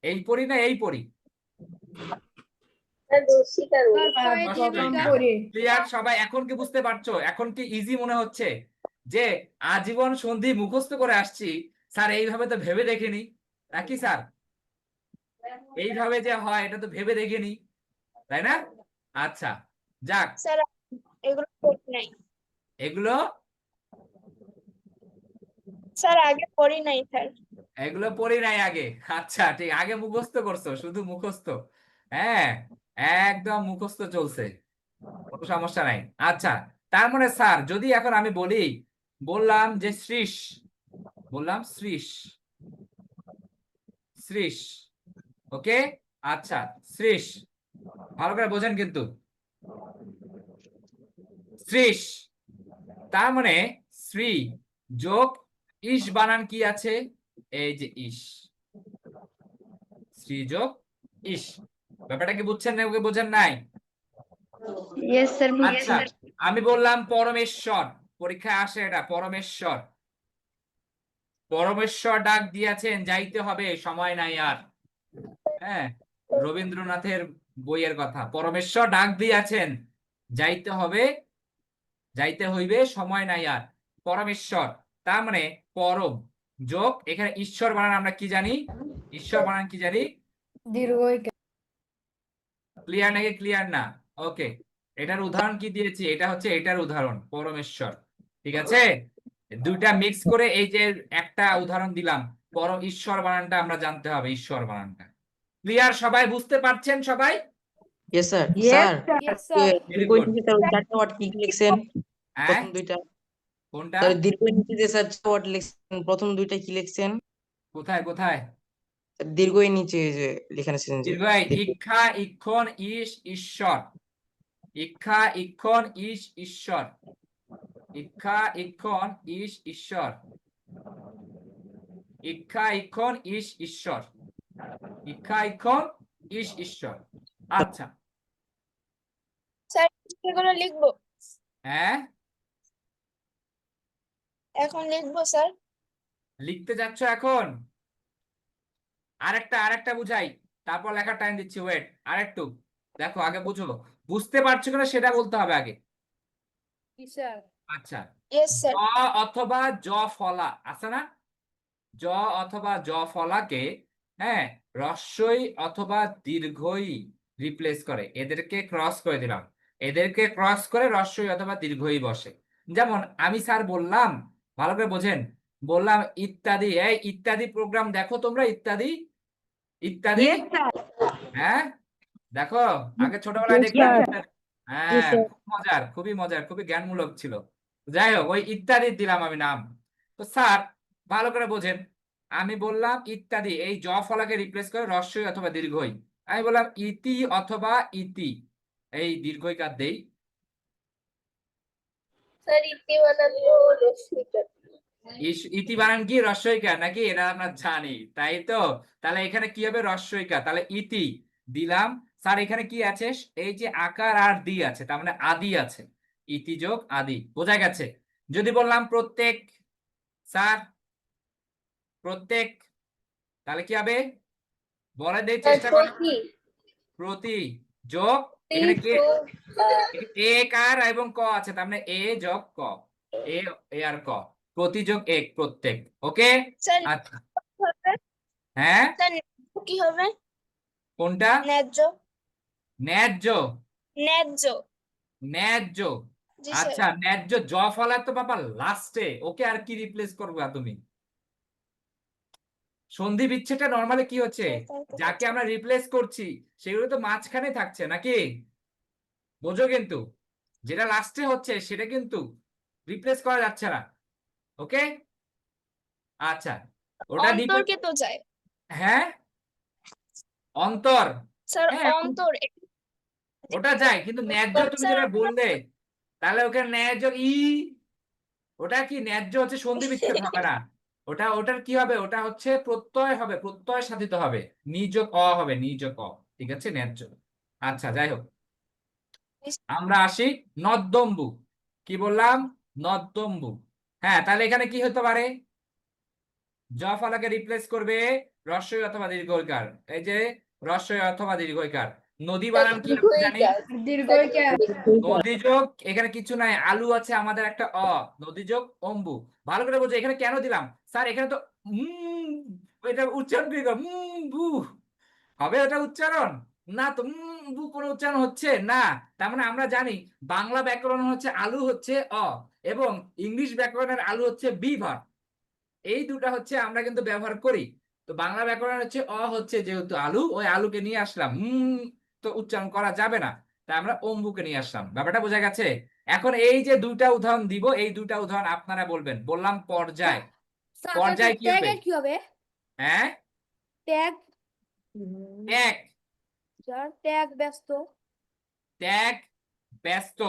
এই পরি না এই পরি? ক্লিয়ার সবাই? এখন কি বুঝতে পারছো? এখন কি ইজি মনে হচ্ছে? যে আজীবন সন্ধি মুখস্থ করে আসছি স্যার, এইভাবে তো ভেবে দেখিনি নাকি স্যার? এইভাবে যে হয় এটা তো ভেবে দেখিনি, তাই না? আচ্ছা, যাক, স্যার এগুলো পড়ি নাই, এগুলো স্যার আগে পড়ি নাই স্যার। এগুলো পড়ি নাই আগে। আচ্ছা ঠিক, আগে মুখস্থ করছো, শুধু মুখস্থ। হ্যাঁ, একদম মুখস্থ চলছে, কোনো সমস্যা নাই। আচ্ছা, তার মানে স্যার যদি এখন আমি বললাম যে শ্রীশ, বললাম শ্রীশ, শ্রীশ, ওকে। আচ্ছা, শ্রীশ, ভালো করে বোঝেন কিন্তু, শ্রীশ, তার মানে শ্রী যোগ ইস বানান কি আছে, এই যে ইস, শ্রী যোগ ইস। ব্যাপারটা কি বুঝছেন না, ওকে বোঝেন নাই? Yes, sir. আচ্ছা, আমি বললাম পরমেশ্বর, পরীক্ষায় আসে এটা, পরমেশ্বর, পরমেশ্বর ডাক দিয়েছেন, যাইতে হবে, সময় নাই আর। হ্যাঁ, রবীন্দ্রনাথের বইয়ের কথা, পরমেশ্বর ডাক দিয়েছেন, যাইতে হবে, যাইতে হইবে, সময় নাই আর, পরমেশ্বর। তার মানে পরম যোগ এখানে ঈশ্বর বানান আমরা কি জানি, ঈশ্বর বানান কি জানি, দীর্ঘ ইকার। ক্লিয়ার নাকি ক্লিয়ার না? ওকে, এটার উদাহরণ কি দিয়েছি, এটা হচ্ছে এটার উদাহরণ পরমেশ্বর, ঠিক আছে। দুইটা মিক্স করে এই যে একটা উদাহরণ দিলাম, পরম ঈশ্বর বানানটা আমরা জানতে হবে, ঈশ্বর বানানটা। ক্লিয়ার? সবাই বুঝতে পারছেন সবাই? Yes sir. Yes, sir Yes, sir. Very দীর্ঘ good. নিচে স্যার ওই চারটা ওয়ার্ড কি কি লিখছেন হ্যাঁ, প্রথম দুইটা? কোনটা? স্যার দীর্ঘ নিচে যে স্যার ওয়ার্ড লিখছেন প্রথম দুইটা কি লিখছেন? কোথায় কোথায়? স্যার দীর্ঘ নিচে যে লেখা আছেন যে দীর্ঘায় দীর্ঘ। ইক্ষা ইক্ষণ ইস ঈশ্বর, ইক্ষা ইক্ষণ ইস ঈশ্বর, ইক্ষা ইক্ষণ ইস ঈশ্বর, ইক্ষা ইক্ষণ ইস ঈশ্বর, ইক্ষা ইক্ষণ ইস ঈশ্বর। আচ্ছা, স্যার এগুলো লিখবো, হ্যাঁ এখন লিখবো স্যার। লিখতে যাচ্ছ এখন? আরেকটা বুঝাই, তারপর লেখার টাইম দিচ্ছি, ওয়েট আরেকটু দেখো, আগে বুঝো, বুঝতে পারছো কিনা সেটা বলতে হবে আগে। স্যার। আচ্ছা, ইয়েস জ স্যার। অথবা জ ফলা আছে না, জ অথবা জ ফলাকে, হ্যাঁ, রস্বই অথবা দীর্ঘই রিপ্লেস করে, এদেরকে ক্রস করে দিলাম, এদেরকে ক্রস করে রস্বই অথবা দীর্ঘই বসে। যেমন আমি স্যার বললাম, ভালো করে বোঝেন, বললাম ইত্যাদি, এই ইত্যাদি প্রোগ্রাম দেখো তোমরা, ইত্যাদি, ইত্যাদি, yes, sir. হ্যাঁ দেখো, আগে ছোটবেলায় Yes, দেখতাম sir. ইত্যাদি। হ্যাঁ, Yes, sir. খুব মজার, খুবই মজার, খুবই জ্ঞানমূলক ছিল। যাই হোক, ওই ইত্যাদি দিলাম আমি নাম। তো স্যার ভালো করে বোঝেন, আমি বললাম ইত্যাদি, এই জ ফলাকে রিপ্লেস করে রস্বই অথবা দীর্ঘই, আমি বললাম ইতি অথবা ইতি, এই দীর্ঘইকার দেই, স্যার ইতিওয়ালা তো রশ্মিকার। ইতি বানান কি রস্বইকার নাকি, এটা আমরা জানি, তাই তো। তাহলে এখানে কি হবে, রস্বইকার, তাহলে ইতি দিলাম। স্যার এখানে কি আছে, এই যে আকার আর দি আছে, তার মানে আদি আছে, ইতি যোগ আদি, বোঝা গেছে। যদি বললাম প্রত্যেক, স্যার প্রত্যেক, তাহলে কি হবে, বলে দেই, চেষ্টা করো, প্রতি যোগ, এখানে কে, এ কার এবং ক আছে, তার মানে এ যোগ ক, এ এ আর ক, প্রতি যোগ এক, প্রত্যেক, ওকে। স্যার আচ্ছা, হ্যাঁ স্যার কি হবে, কোনটা, ন্যায্য, ন্যায্য, ন্যায্য। ন্যায্য, জি স্যার। আচ্ছা ন্যায্য জ ফলা তো বাবা লাস্টে, ওকে আর কি রিপ্লেস করবা তুমি? সন্ধি বিচ্ছেদটা নরমালি কি হচ্ছে, যাকে আমরা রিপ্লেস করছি সেগুলো তো মাঝখানে থাকছে নাকি, বোঝো কিন্তু, যেটা লাস্টে হচ্ছে সেটা কিন্তু রিপ্লেস করা যাচ্ছে না, ওকে। আচ্ছা, ওটা অন্তরকে তো যায় হ্যাঁ, অন্তর, স্যার, হ্যাঁ অন্তর। ওটা যায়, কিন্তু ন্যায্য তুমি যেটা বললে, তাহলে ওখানে ন্যায্য ওটা কি ন্যায্য হচ্ছে, সন্ধি বিচ্ছেদ হবে না, ওটার কি হবে, ওটা হচ্ছে প্রত্যয় হবে, প্রত্যয় সাধিত হবে, নিযোগ অ হবে, নিযোগ অ, ঠিক আছে, ন্যায্য। আচ্ছা যাই হোক, আমরা আসি নদ্যম্বু, কি বললাম, নদ্যম্বু, হ্যাঁ, তাহলে এখানে কি হতে পারে, জ ফলাকে রিপ্লেস করবে রস্বই অথবা দীর্ঘইকার, এই যে রস্বই অথবা দীর্ঘইকার। নদী বানান কি আমরা জানি, দীর্ঘ ইকার। নদী যোগ, এখানে কিছু নাই, আলু আছে আমাদের একটা অ, নদী যোগ অম্বু। ভালো করে বোঝো, এখানে কেন দিলাম স্যার, এখানে তো এটা উচ্চারণ কি বু হবে, ওটা উচ্চারণ না তো, বু কোনো উচ্চারণ হচ্ছে না। তার মানে আমরা জানি বাংলা ব্যাকরণ হচ্ছে আলু হচ্ছে অ, এবং ইংলিশ ব্যাকরণের আলু হচ্ছে বি ভার্ব, এই দুটা হচ্ছে আমরা কিন্তু ব্যবহার করি। তো বাংলা ব্যাকরণ হচ্ছে অ হচ্ছে যেহেতু আলু, ওই আলুকে নিয়ে আসলাম, তো তো উচ্চারণ করা যাবে না, তাই আমরা অম্বুকে নিয়ে আসলাম। ব্যাপারটা বোঝা গেছে? এখন এই যে দুইটা উদাহরণ দিব, এই দুইটা উদাহরণ আপনারা বলবেন। বললাম পর্যায়, স্যার পর্যায় কি হবে? ট্যাগের কি হবে? হ্যাঁ, ট্যাগ ট্যাগ, স্যার ট্যাগ ব্যস্ত। ট্যাগ ব্যস্ত।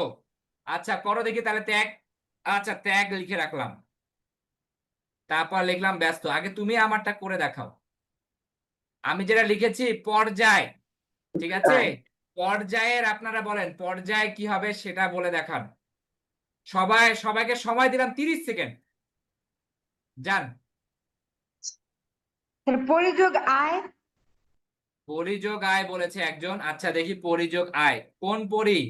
আচ্ছা করো দেখি তাহলে ট্যাগ। আচ্ছা ট্যাগ লিখে রাখলাম, তারপর লিখলাম ব্যস্ত। আগে তুমি আমারটা করে দেখাও। আমি যেটা লিখেছি পর্যায়, ঠিক আছে? পর্যায়ের আপনারা বলেন পর্যায় কি হবে সেটা বলে দেখান। সবাইকে সময় দিলাম 30 সেকেন্ড, যান। স্যার পরিযোগ আয়। পরিযোগ আয় বলেছে একজন। আচ্ছা দেখি পরিযোগ আয় কোন পরি?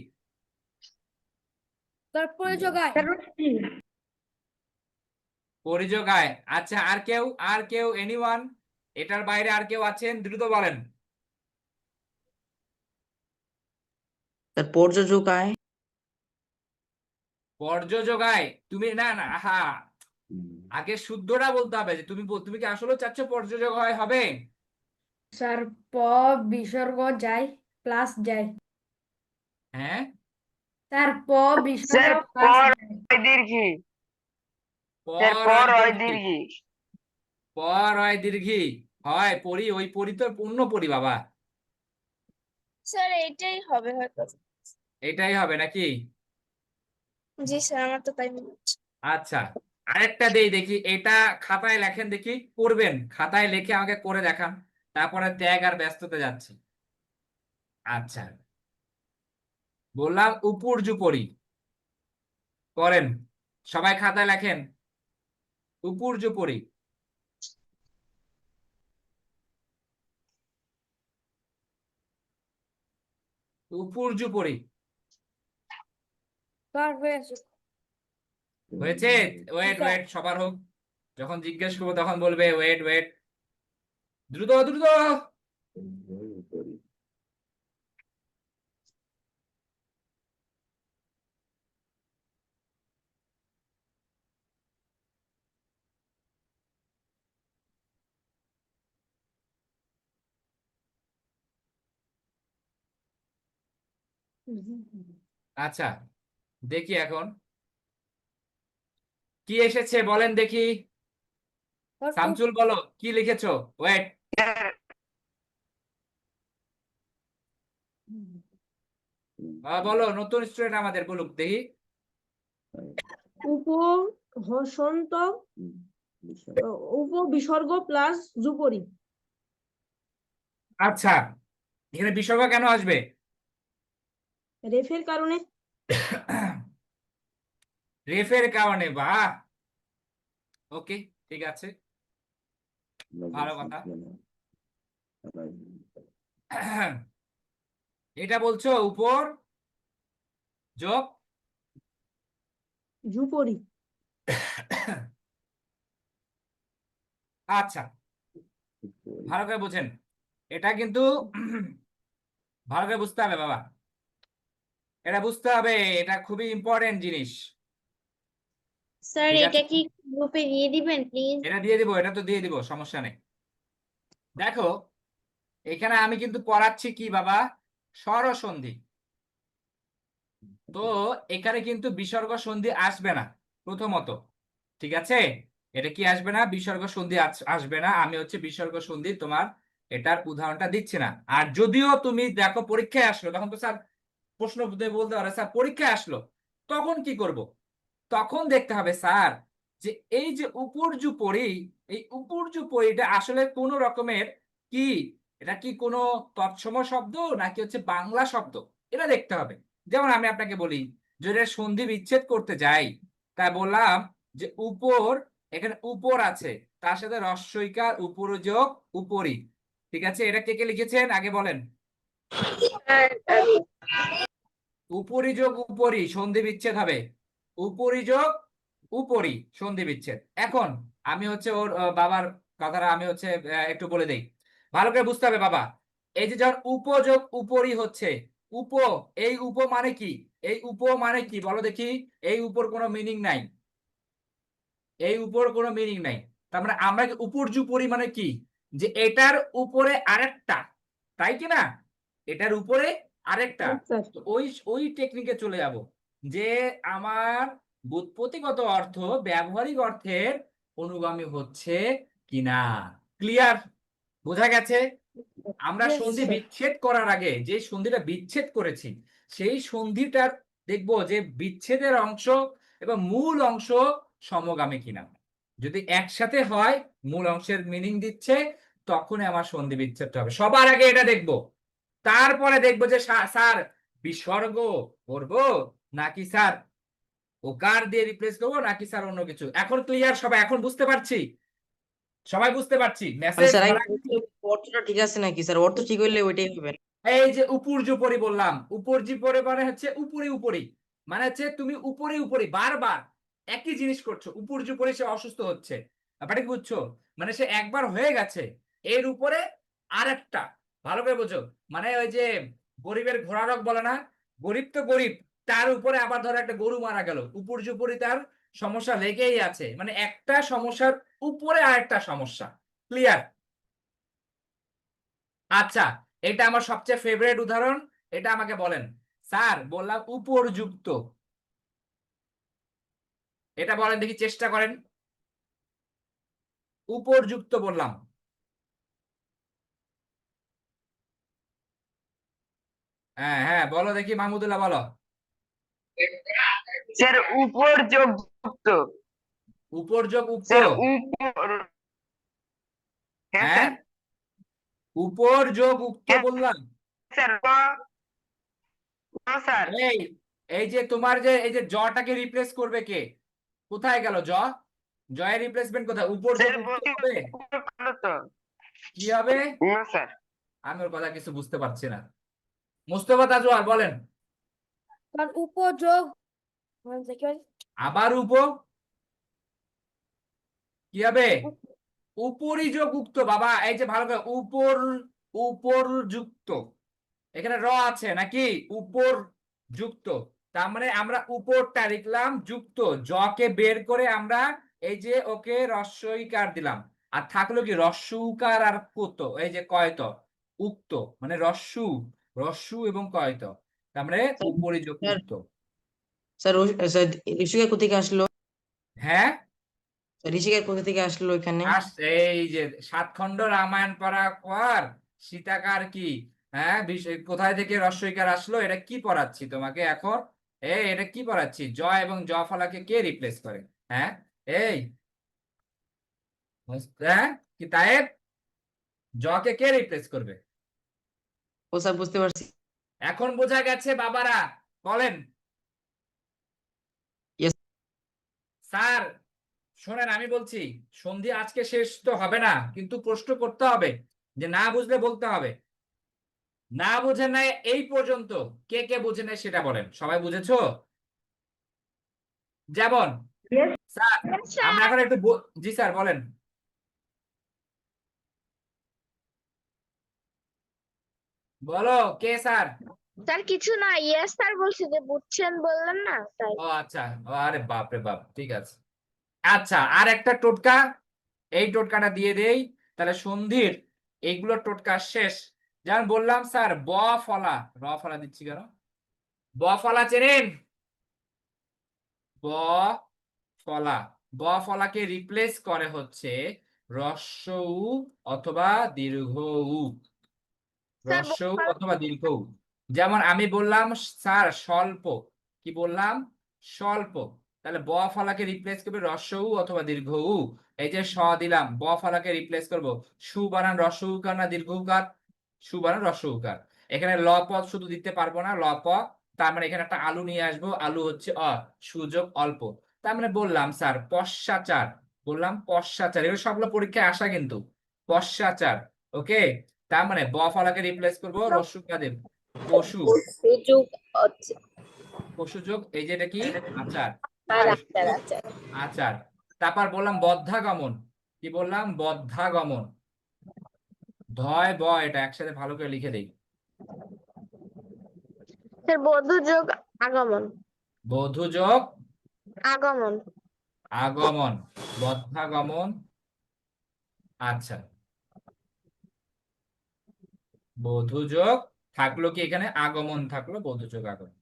স্যার প্রয়োজগায়। স্যার রশ্মি। পরিযোগ আয়। আচ্ছা আর কেউ এনিওয়ান? এটার বাইরে আর কেউ আছেন? দ্রুত বলেন। স্যার পর্যযোগ আয়। পর্যযোগ আয়। তুমি না না, হ্যাঁ, আগে শুদ্ধটা বলতে হবে যে তুমি কি আসলে চাচ্ছ পর্যযোগ আয় হবে? স্যার বিসর্গ যায় প্লাস যায়। হ্যাঁ, স্যার বিসর্গ স্যার প্লাস পর যায়। হয় দীর্ঘি। স্যার পর পর হয় হয় দীর্ঘি। দীর্ঘি। পর হয় দীর্ঘি হয় পরি, ওই পরি তো অন্য পরি বাবা। স্যার এটাই হবে হয়তো। এটাই হবে নাকি? জি স্যার, আমার তো তাই মনে হচ্ছে। আচ্ছা আরেকটা দেই দেখি, এটা খাতায় লেখেন দেখি, করবেন খাতায় লিখে আমাকে করে দেখান, তারপরে ত্যাগ আর ব্যস্ততা যাচ্ছি। আচ্ছা বললাম উপর্যুপরি, করেন সবাই খাতায় লেখেন উপর্যুপরি। উপর্যুপরি স্যার হয়েছে। হয়েছে? ওয়েট ওয়েট সবার হোক, যখন জিজ্ঞেস করবো তখন বলবে ওয়েট ওয়েট, দ্রুত দ্রুত। আচ্ছা দেখি এখন কি এসেছে বলেন দেখি। শামসুল বলো কি লিখেছো? ওয়েট, বলো নতুন স্টুডেন্ট আমাদের বলুক দেখি। উপহসন্ত উপবিসর্গ প্লাস যুপরি। আচ্ছা এখানে বিসর্গ কেন আসবে? রেফের কারণে। রেফের কারণে, বাহ, ওকে ঠিক আছে, ভালো কথা। এটা বলছো উপর যোগ যুপরি। আচ্ছা ভালো করে বুঝেন, এটা কিন্তু ভালো করে বুঝতে হবে বাবা, এটা বুঝতে হবে, এটা খুবই ইম্পর্টেন্ট জিনিস। স্যার ঠিক আছে, এটা কি গ্রুপে দিয়ে দিবেন প্লিজ? এটা দিয়ে দিব, এটা তো দিয়ে দিব, সমস্যা নেই। দেখো এখানে আমি কিন্তু পড়াচ্ছি কি বাবা, স্বরসন্ধি। তো এখানে কিন্তু বিসর্গ সন্ধি আসবে না প্রথমত, ঠিক আছে? এটা কি আসবে না? বিসর্গ সন্ধি আসবে না। আমি হচ্ছে বিসর্গ সন্ধি তোমার এটার উদাহরণটা দিচ্ছি না। আর যদিও তুমি দেখো পরীক্ষায় আসলো, তখন তো স্যার প্রশ্ন বলতে পারে স্যার পরীক্ষায় আসলো, তখন কি করব? তখন দেখতে হবে স্যার যে এই যে উপর্যুপরি, এই উপর্যুপরিটা আসলে কোন রকমের কি, এটা কি কোনো তৎসম শব্দ নাকি হচ্ছে বাংলা শব্দ, এটা দেখতে হবে। যেমন আমি আপনাকে বলি, যদি সন্ধি বিচ্ছেদ করতে যাই, তাই বললাম যে উপর, এখানে উপর আছে, তার সাথে রস্বইকার উপরযোগ উপরি, ঠিক আছে? এটা কে কে লিখেছেন আগে বলেন। উপরি যোগ উপরি সন্ধি বিচ্ছেদ হবে, উপরি যোগ উপরি সন্ধি বিচ্ছেদ। এখন আমি হচ্ছে ওর বাবার কথাটা আমি হচ্ছে একটু বলে দেই, ভালো করে বুঝতে হবে বাবা। এই যে যখন উপযোগ উপরি হচ্ছে, উপ, এই উপ মানে কি, এই উপ মানে কি বলো দেখি? এই উপর কোনো মিনিং নাই, এই উপর কোনো মিনিং নাই। তার মানে আমরা উপর্যুপরি মানে কি, যে এটার উপরে আরেকটা, তাই কি না? এটার উপরে আরেকটা। স্যার তো ওই টেকনিকে চলে যাব যে আমার ব্যুৎপত্তিগত অর্থ ব্যবহারিক অর্থের অনুগামী হচ্ছে কিনা। ক্লিয়ার? বোঝা গেছে? আমরা Yes, সন্ধি sir. বিচ্ছেদ করার আগে যে সন্ধিটা বিচ্ছেদ করেছি সেই সন্ধিটার দেখবো যে বিচ্ছেদের অংশ এবং মূল অংশ সমগামী কিনা। যদি একসাথে হয়, মূল অংশের মিনিং দিচ্ছে, তখনই আমার সন্ধি বিচ্ছেদটা হবে। সবার আগে এটা দেখবো, তারপরে দেখবো যে স্যার বিসর্গ করবো নাকি স্যার ওকার দিয়ে রিপ্লেস করবো নাকি স্যার অন্য কিছু। এখন ক্লিয়ার সবাই? এখন বুঝতে পারছি? সবাই বুঝতে পারছি? মানে মেসেজ স্যার অর্থটা ঠিক আছে নাকি স্যার? অর্থ ঠিক হইলে ওইটাই হবে। এই যে উপর্যুপরি বললাম, উপর্যুপরি মানে হচ্ছে উপরে উপরি, মানে হচ্ছে তুমি উপরে উপরি বারবার একই জিনিস করছো। উপর্যুপরি সে অসুস্থ হচ্ছে, ব্যাপারটা কি বুঝছো? মানে সে একবার হয়ে গেছে, এর উপরে আরেকটা। ভালো করে বোঝো, মানে ওই যে গরিবের ঘোড়া রোগ বলে না, গরিব তো গরিব, তার উপরে আবার ধরো একটা গরু মারা গেল, উপর্যুপরি তার সমস্যা লেগেই আছে, মানে একটা সমস্যার উপরে আরেকটা সমস্যা। ক্লিয়ার? আচ্ছা, এটা আমার সবচেয়ে ফেভারিট উদাহরণ। এটা আমাকে বলেন স্যার, বললাম উপরযুক্ত, এটা বলেন দেখি, চেষ্টা করেন। উপরযুক্ত বললাম, হ্যাঁ হ্যাঁ বলো দেখি মাহমুদুল্লাহ, বলো। স্যার উপর যোগ যুক্ত। উপর যোগ উক্ত। স্যার উপর, হ্যাঁ হ্যাঁ, স্যার, উপর যোগ উক্ত হ্যাঁ বললাম। স্যার, স্যার এই এই যে তোমার যে এই যে জটাকে রিপ্লেস করবে কে? কোথায় গেল জ? জয়ের রিপ্লেসমেন্ট কোথায়? উপর যোগ স্যার উক্ত বলছি হবে। উপর করো তো। কি হবে? না স্যার, আমি ওর কথা কিছু বুঝতে পারছি না। মোস্তফা তাজওয়ার বলেন। কারণ উপযোগ মানে কি হয়? আবার উপ, কি হবে? উপরিযোগ উক্ত। বাবা এই যে ভালো করে, উপর উপর যুক্ত, এখানে র আছে নাকি? উপর যুক্ত, তার মানে আমরা উপরটা লিখলাম, যুক্ত জকে বের করে আমরা এই যে ওকে রস্বইকার দিলাম, আর থাকলো কি রস্যউকার আর কুত, এই যে কয়ত উক্ত, মানে রস্যু এবং কয়ত, তার মানে উপরিযোগ স্যার উক্ত। স্যার স্যার ঋষিকা কোথা থেকে আসলো? হ্যাঁ, ঋষিকা কোথা থেকে আসলো এখানে? এই যে 7 খণ্ড রামায়ণ পড়ার পর সীতাকার কি, হ্যাঁ কোথায় থেকে রস্বইকার আসলো, এটা কি পড়াচ্ছি তোমাকে এখন? এটা কি পড়াচ্ছি? জ এবং জ ফলাকে কে রিপ্লেস করে? হ্যাঁ, এই হ্যাঁ কি তায়েব, জকে কে রিপ্লেস করবে? ও স্যার বুঝতে পারছি। এখন বোঝা গেছে বাবারা? বলেন। Yes, স্যার শোনেন, আমি বলছি সন্ধি আজকে শেষ তো হবে না, কিন্তু প্রশ্ন করতে হবে, যে না বুঝলে বলতে হবে। না বুঝেন নাই এই পর্যন্ত, কে কে বুঝে নাই সেটা বলেন। সবাই বুঝেছো? যেমন Yes, স্যার আমরা এখন একটু জি স্যার বলেন। বলো কে স্যার? স্যার কিছু না, ইয়েস স্যার বলছে যে বুঝছেন বললেন না তাই। ও আচ্ছা, আরে বাপ রে বাপ, ঠিক আছে। আচ্ছা, আর একটা টোটকা, এই টোটকাটা দিয়ে দেই, তাহলে সন্ধির এইগুলো টোটকা শেষ। যেমন বললাম স্যার ব ফলা, র ফলা দিচ্ছি কেন? ব ফলা চেনেন? ব ফলা, ব ফলাকে রিপ্লেস করে হচ্ছে রস্য উ অথবা দীর্ঘ উ, স্যার রস্য উ অথবা দীর্ঘ উ। যেমন আমি বললাম স্যার স্বল্প, কি বললাম? স্বল্প, তাহলে ব ফলাকে রিপ্লেস করবে রস্য উ অথবা দীর্ঘ উ। এই যে স দিলাম, ব ফলাকে রিপ্লেস করব সু বানান রস্য উকার না দীর্ঘ উকার? সু বানান রস্য উকার। এখানে ল পদ শুধু দিতে পারবো না, ল প, তার মানে এখানে একটা আলু নিয়ে আসবো, আলু হচ্ছে সুযোগ অল্প। তার মানে বললাম স্যার পশ্চাচার, বললাম পশ্চাচার, এগুলো সবগুলো পরীক্ষায় আসা কিন্তু, পশ্চাচার। ওকে, তার মানে ব ফলাকে রিপ্লেস করবো রস্যু কাদের, পশু, সুযোগ পশু যোগ এই যে এটা কি আচার, আচ্ছা। আচার। তারপর বললাম বদ্ধাগমন, কি বললাম? বদ্ধাগমন, ধয় ব, এটা একসাথে ভালো করে লিখে দেই। স্যার বধূ যোগ আগমন, বধূ যোগ আগমন। আগমন, বদ্ধাগমন। আচ্ছা, বধূ যোগ থাকলো কি এখানে আগমন থাকলো বোধযোগ আগমন।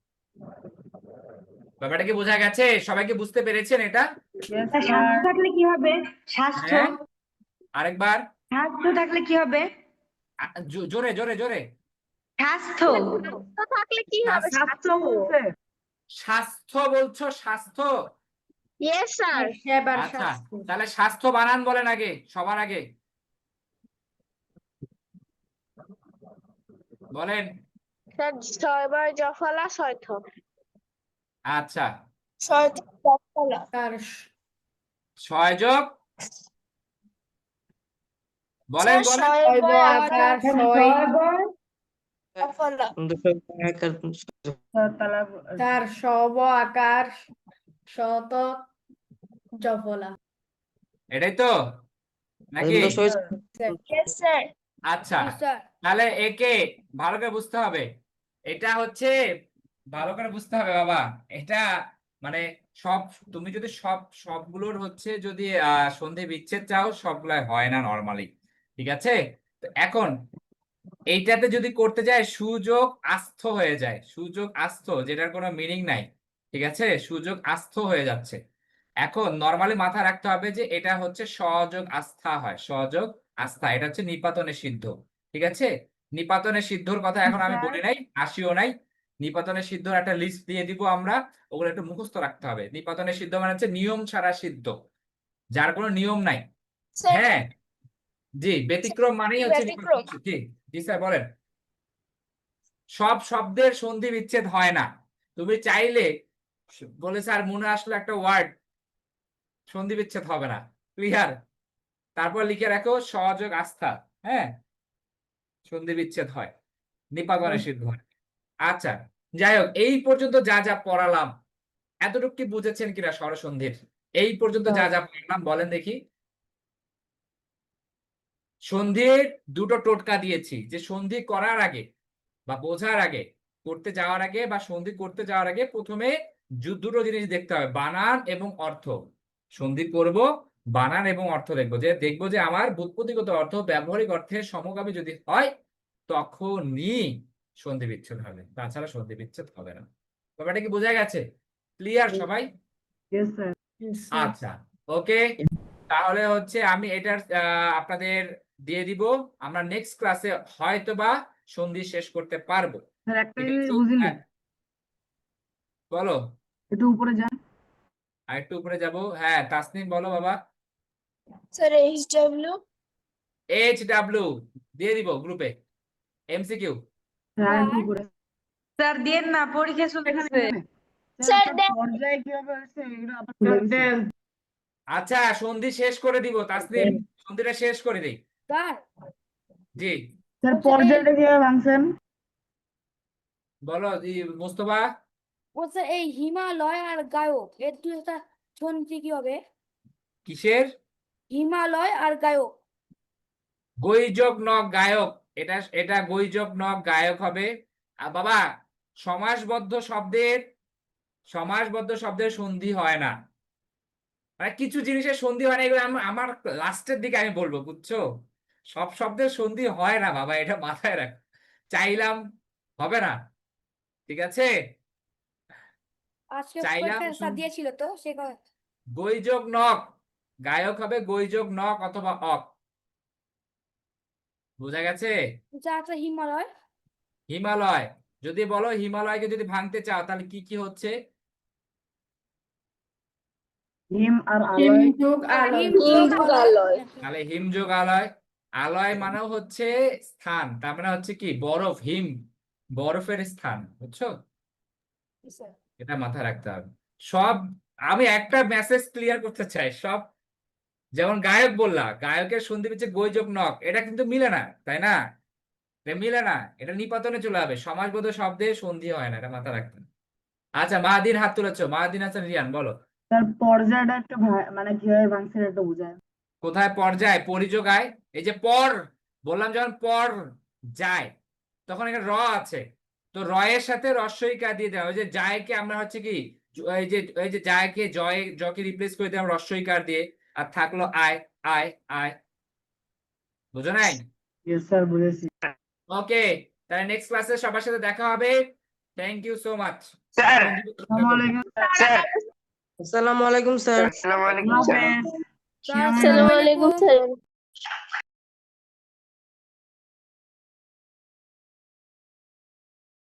ব্যাপারটা কি বোঝা গেছে? সবাইকে বুঝতে পেরেছেন এটা? স্বাস্থ্য থাকলে কি হবে? স্বাস্থ্য হ্যাঁ আরেকবার স্বাস্থ্য থাকলে কি হবে? জোরে জোরে জোরে। স্বাস্থ্য তো থাকলে কি হবে? স্বাস্থ্য স্বাস্থ্য বলছো? স্বাস্থ্য? Yes sir. সেবার আচ্ছা স্বাস্থ্য। তাহলে স্বাস্থ্য বানান বলেন আগে, সবার আগে বলেন। স্যার 6 বার জফলা সৈথ। আচ্ছা সৈথ জফলা। স্যার 6 যোগ বলেন বলেন। শৈব আকার ছয় জফলা। স্যার শব আকার শত জফলা। এটাই তো নাকি? Yes sir. আচ্ছা স্যার তাহলে একে ভালো করে বুঝতে হবে। এটা হচ্ছে ভালো করে বুঝতে হবে বাবা। এটা মানে সব, তুমি যদি সবগুলোর হচ্ছে যদি সন্ধি বিচ্ছেদ চাও, সবগুলাই হয় না নরমালি, ঠিক আছে? তো এখন এইটাতে যদি করতে যায় সুযোগ আস্থ হয়ে যায়, সুযোগ আস্থ যেটার কোনো মিনিং নাই, ঠিক আছে? সুযোগ আস্থ হয়ে যাচ্ছে। এখন নরমালি মাথায় রাখতে হবে যে এটা হচ্ছে সহযোগ আস্থা হয়, সহযোগ আস্থা, এটা হচ্ছে নিপাতনে সিদ্ধ, ঠিক আছে? নিপাতনে সিদ্ধর কথা এখন আমি বলি নাই, আসিও নাই। নিপাতনে সিদ্ধর একটা লিস্ট দিয়ে দিব আমরা, ওগুলো একটু মুখস্থ রাখতে হবে। নিপাতনে সিদ্ধ মানে হচ্ছে নিয়ম ছাড়া সিদ্ধ, যার কোনো নিয়ম নাই। স্যার হ্যাঁ জি, ব্যতিক্রম মানেই হচ্ছে ব্যতিক্রম। নিপাতনে সিদ্ধ। জি জি স্যার বলেন। সব শব্দের সন্ধি বিচ্ছেদ হয় না। তুমি চাইলে বলে স্যার মনে আসলো একটা ওয়ার্ড, সন্ধি বিচ্ছেদ হবে না, ক্লিয়ার? তারপর লিখে রাখো সহযোগ আস্থা, হ্যাঁ সন্ধি বিচ্ছেদ হয়, নিপাতনে সিদ্ধ হয়। আচ্ছা যাই হোক, এই পর্যন্ত যা যা পড়ালাম এতটুকু কি বুঝেছেন কিনা স্বরসন্ধির? এই পর্যন্ত যা যা পড়লাম বলেন দেখি। সন্ধির দুটো টোটকা দিয়েছি, যে সন্ধি করার আগে বা বোঝার আগে, করতে যাওয়ার আগে বা সন্ধি করতে যাওয়ার আগে প্রথমে দুটো জিনিস দেখতে হবে, বানান এবং অর্থ। সন্ধি করব, বানান এবং অর্থ দেখবো, যে দেখবো যে আমার ব্যুৎপত্তিগত অর্থ ব্যবহারিক অর্থের সমগামী যদি হয় তখনই সন্ধি বিচ্ছেদ হবে, তাছাড়া সন্ধি বিচ্ছেদ হবে না। ব্যাপারটা কি বোঝা গেছে? ক্লিয়ার সবাই? আচ্ছা ওকে, তাহলে হচ্ছে আমি এটার আপনাদের দিয়ে দিব। আমরা নেক্সট ক্লাসে হয়তোবা সন্ধি শেষ করতে পারবো। হ্যাঁ, বলো একটু উপরে যান। আর একটু উপরে যাব। হ্যাঁ তাসনিম বলো বাবা। Sir HW। HW দিয়ে দিব গ্রুপে। MCQ স্যার দেন না, পরীক্ষা চলতেছে। স্যার দেন। পর্যায়ে কিভাবে হচ্ছে এগুলো আবার দেন। আচ্ছা সন্ধি শেষ করে দিব তাসনিম, সন্ধিটা শেষ করে দিই। স্যার জি স্যার পর্যায়টা কিভাবে ভাঙছেন? বলো জি মোস্তফা। বলছে এই হিমালয় আর গায়ক এর দুই একটা সন্ধি কি হবে? কিসের? হিমালয় আর গায়ক। গৈযোগ নক গায়ক, এটা এটা গৈযোগ নক গায়ক হবে। আর বাবা সমাসবদ্ধ শব্দের সন্ধি হয় না, মানে কিছু জিনিসের সন্ধি হয় না, এগুলো আমার লাস্টের দিকে আমি বলবো, বুঝছো? সব শব্দের সন্ধি হয় না বাবা, এটা মাথায় রাখ। চাইলাম হবে না, ঠিক আছে? আজকে চাইলাম পরীক্ষা স্যার দিয়েছিল তো সে কথা। গৈযোগ নক গায়ক হবে গৈযোগ নক অথবা অক, বোঝা গেছে? যা একটা হিমালয়। হিমালয়, যদি বলো হিমালয়কে যদি ভাঙতে চাও তাহলে কি কি হচ্ছে? হিম আর আলয়। হিমযুগ আলয়। তাহলে হিমযোগ আলয়। আলয় মানে হচ্ছে স্থান, তার মানে হচ্ছে কি বরফ, হিম বরফের স্থান, বুঝছো? এটা মাথায় রাখতে হবে। সব, আমি একটা মেসেজ ক্লিয়ার করতে চাই, সব যেমন গায়ক বললা, গায়কের সন্ধি হচ্ছে গৈযোগ নক, এটা কিন্তু মিলে না, তাই না? এটা মিলে না, এটা নিপাতনে চলে যাবে, সমাসবদ্ধ শব্দে সন্ধি হয় না, এটা মাথায় রাখতে হবে। আচ্ছা মাহাদিন হাত তুলেছো, মাহাদিন হাসান রিয়ান বলো। স্যার পর্যায়টা একটু মানে কিভাবে ভাঙছেন একটু বুঝায়। কোথায় পর্যায়? পরিযোগায়। এই যে পর বললাম, যখন পর যায় তখন এখানে র আছে, তো র এর সাথে রস্বইকার দিয়ে দেওয়া, ওই যে জায়কে আমরা হচ্ছে কি এই যে জায়কে জকে রিপ্লেস করে দিলাম রস্বইকার দিয়ে, আর থাকলো আয় আয় আয়, বুঝো নাই? ইয়েস স্যার বুঝেছি। ওকে তাহলে নেক্সট ক্লাসে সবার সাথে দেখা হবে। Thank you so much. Sir আসসালামু আলাইকুম স্যার আসসালামু আলাইকুম স্যার। আসসালামু আলাইকুম আল্লাহ স্যার হাফেজ স্যার আসসালামু আলাইকুম স্যার।